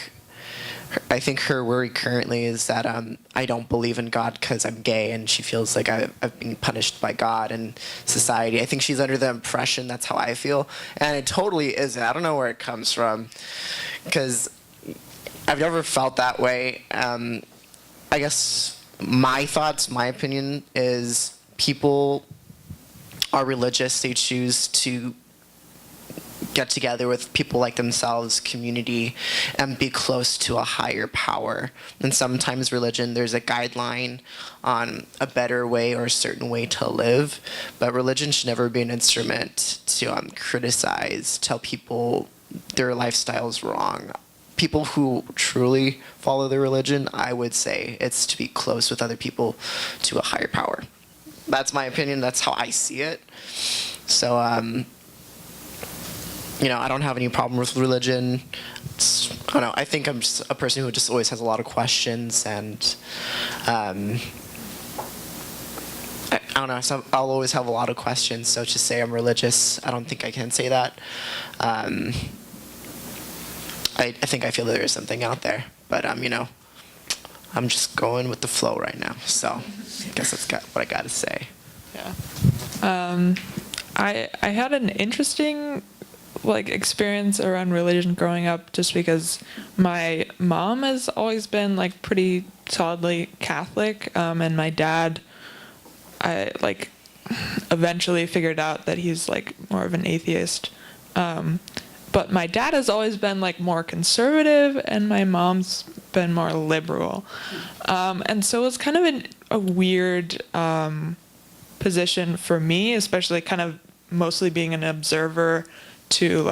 her worry currently is that I don't believe in God because I'm gay, and she feels like I've been punished by God and society. I think she's under the impression that's how I feel, and it totally isn't. I don't know where it comes from, because I've never felt that way. I guess my thoughts, my opinion is people are religious. They choose to get together with people like themselves, community, and be close to a higher power. And sometimes religion, there's a guideline on a better way or a certain way to live, but religion should never be an instrument to criticize, tell people their lifestyle's wrong. People who truly follow their religion, I would say it's to be close with other people to a higher power. That's my opinion. That's how I see it. So, I don't have any problem with religion. I don't know. I think I'm just a person who just always has a lot of questions, and I don't know. So I'll always have a lot of questions. So to say I'm religious, I don't think I can say that. I think I feel that there is something out there, but I'm just going with the flow right now. So I guess that's what I got to say. Yeah. Yeah. I had an interesting experience around religion growing up, just because my mom has always been pretty solidly Catholic, and my dad, I eventually figured out that he's more of an atheist. But my dad has always been more conservative, and my mom's been more liberal. And so it was kind of a weird position for me, especially kind of mostly being an observer to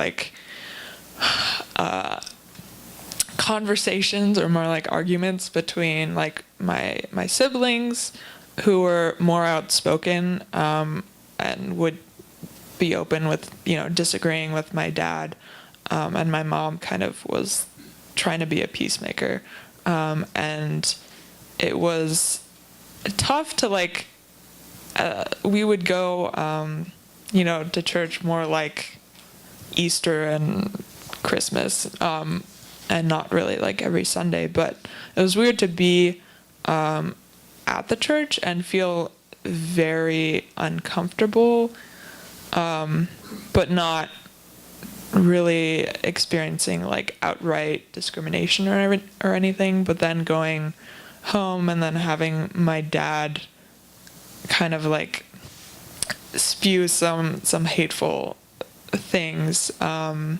conversations, or more arguments between my siblings, who were more outspoken, and would be open with disagreeing with my dad, and my mom kind of was trying to be a peacemaker, and it was tough to we would go to church more Easter and Christmas, and not really every Sunday, but it was weird to be at the church and feel very uncomfortable, but not really experiencing outright discrimination or anything. But then going home and then having my dad kind of spew some hateful things about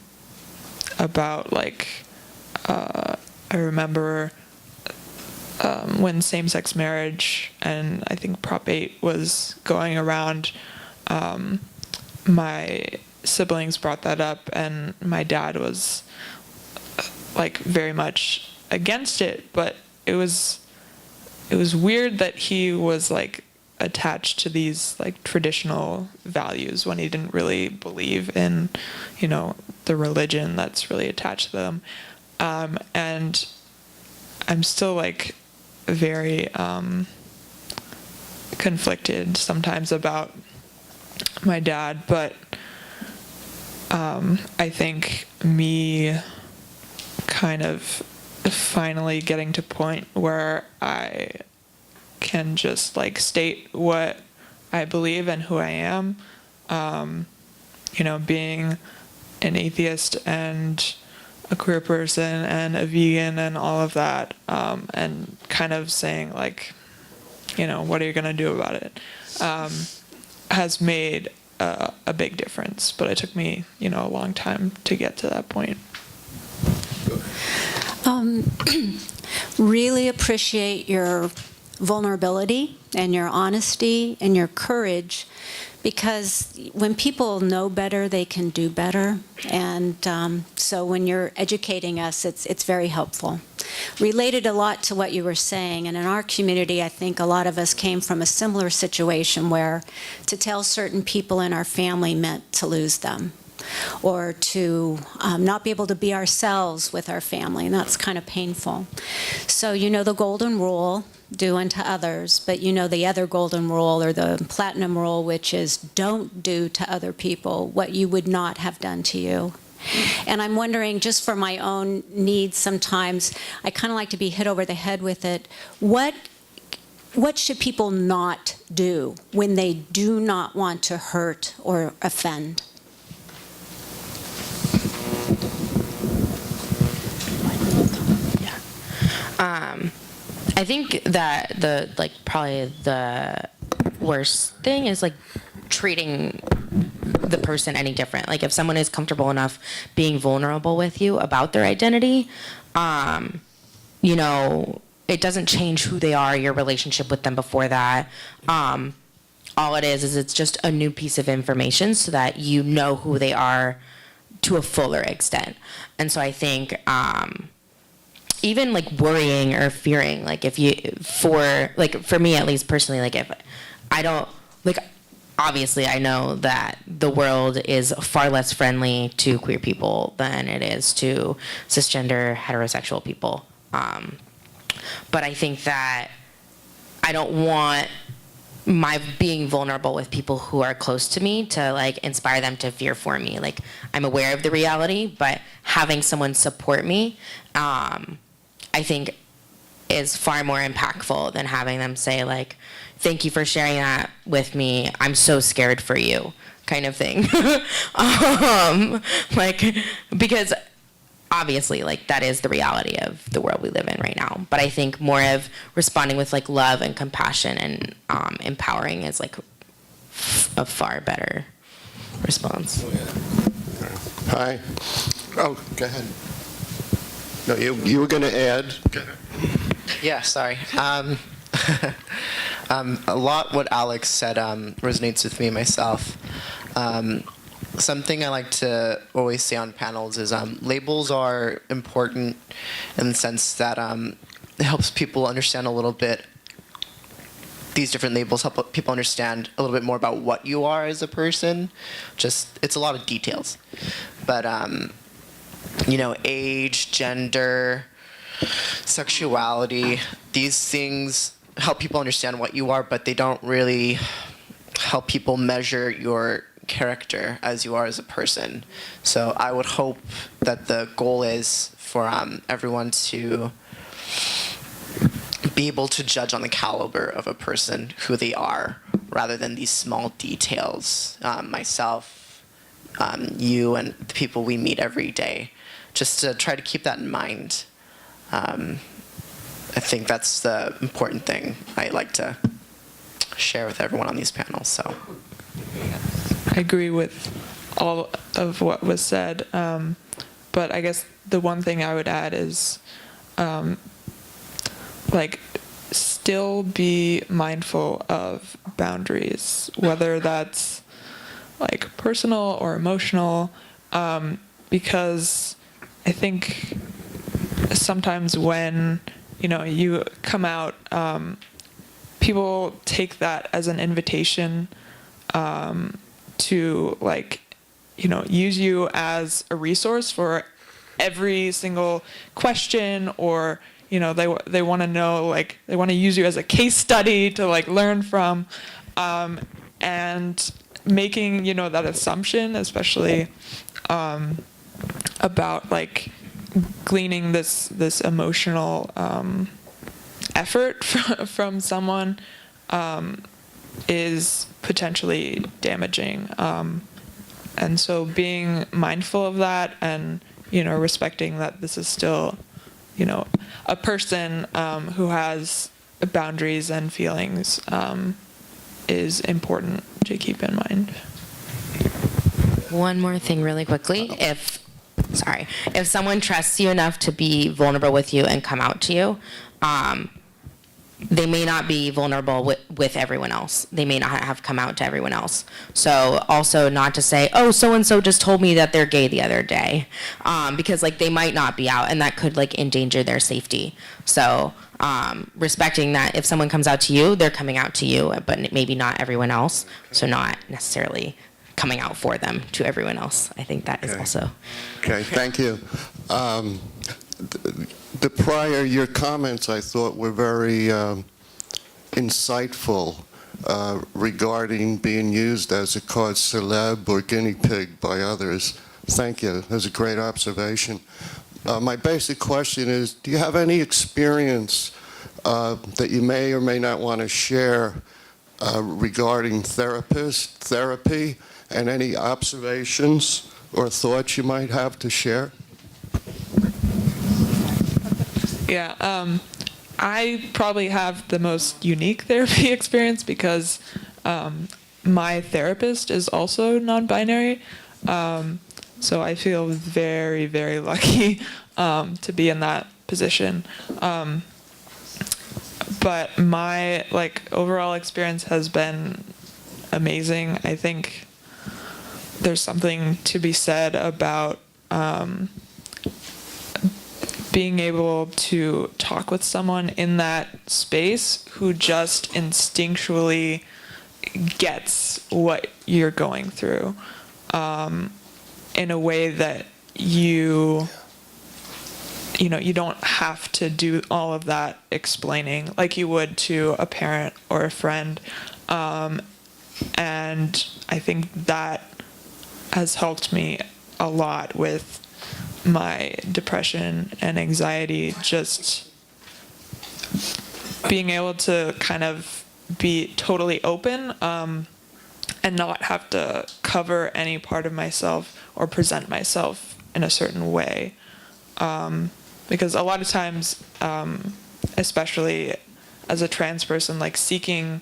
I remember when same-sex marriage and I think Prop 8 was going around, my siblings brought that up, and my dad was very much against it, but it was weird that he was attached to these traditional values when he didn't really believe in the religion that's really attached to them, and I'm still very conflicted sometimes about my dad, but I think me kind of finally getting to a point where I can just state what I believe and who I am, being an atheist and a queer person and a vegan and all of that, and kind of saying what are you going to do about it, has made a big difference. But it took me a long time to get to that point. Really appreciate your vulnerability and your honesty and your courage, because when people know better, they can do better. And so when you're educating us, it's very helpful. Related a lot to what you were saying, and in our community, I think a lot of us came from a similar situation where to tell certain people in our family meant to lose them, or to not be able to be ourselves with our family, and that's kind of painful. So the golden rule, do unto others, but the other golden rule, or the platinum rule, which is don't do to other people what you would not have done to you. And I'm wondering, just for my own needs, sometimes I kind of like to be hit over the head with it. What should people not do when they do not want to hurt or offend? I think that probably the worst thing is treating the person any different. If someone is comfortable enough being vulnerable with you about their identity, it doesn't change who they are, your relationship with them before that. All it is it's just a new piece of information so that you know who they are to a fuller extent. And so I think even worrying or fearing, if you, for me at least personally, if I don't, obviously I know that the world is far less friendly to queer people than it is to cisgender heterosexual people. But I think that I don't want my being vulnerable with people who are close to me to inspire them to fear for me. I'm aware of the reality, but having someone support me, I think is far more impactful than having them say thank you for sharing that with me. I'm so scared for you, kind of thing. Like, because obviously, like, that is the reality of the world we live in right now. But I think more of responding with, like, love and compassion and empowering is, like, a far better response. Hi. Oh, go ahead. No, you were going to add. Yeah, sorry. A lot what Alex said resonates with me myself. Something I like to always say on panels is labels are important in the sense that it helps people understand a little bit. These different labels help people understand a little bit more about what you are as a person. Just, it's a lot of details. But, you know, age, gender, sexuality, these things help people understand what you are, but they don't really help people measure your character as you are as a person. So I would hope that the goal is for everyone to be able to judge on the caliber of a person, who they are, rather than these small details. Myself, you, and the people we meet every day. Just to try to keep that in mind. I think that's the important thing I like to share with everyone on these panels. So, I agree with all of what was said, but I guess the one thing I would add is, like, still be mindful of boundaries, whether that's like personal or emotional, because I think sometimes when, you know, you come out, people take that as an invitation to, like, you know, use you as a resource for every single question, or, you know, they want to know, like, they want to use you as a case study to, like, learn from, and making, you know, that assumption, especially about, like, gleaning this emotional effort from someone is potentially damaging, and so being mindful of that, and, you know, respecting that this is still, you know, a person who has boundaries and feelings is important to keep in mind. One more thing really quickly. If someone trusts you enough to be vulnerable with you and come out to you, they may not be vulnerable with everyone else. They may not have come out to everyone else. So also not to say, oh, so-and-so just told me that they're gay the other day, because, like, they might not be out, and that could, like, endanger their safety. So respecting that if someone comes out to you, they're coming out to you, but maybe not everyone else. So not necessarily coming out for them to everyone else. I think that is also. Okay, thank you. Your comments, I thought, were very insightful regarding being used as a cause célèbre or guinea pig by others. Thank you. That's a great observation. My basic question is, do you have any experience that you may or may not want to share regarding therapy, and any observations or thoughts you might have to share? Yeah, I probably have the most unique therapy experience because my therapist is also non-binary. So I feel very, very lucky to be in that position. But my, like, overall experience has been amazing. I think there's something to be said about being able to talk with someone in that space who just instinctually gets what you're going through, in a way that you don't have to do all of that explaining like you would to a parent or a friend. And I think that has helped me a lot with my depression and anxiety, just being able to kind of be totally open and not have to cover any part of myself or present myself in a certain way. Because a lot of times, especially as a trans person, like seeking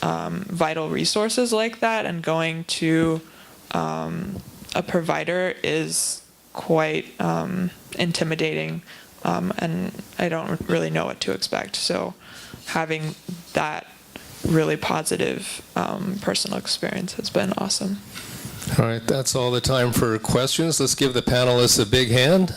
vital resources like that and going to a provider is quite intimidating, and I don't really know what to expect. So having that really positive personal experience has been awesome. All right, that's all the time for questions. Let's give the panelists a big hand.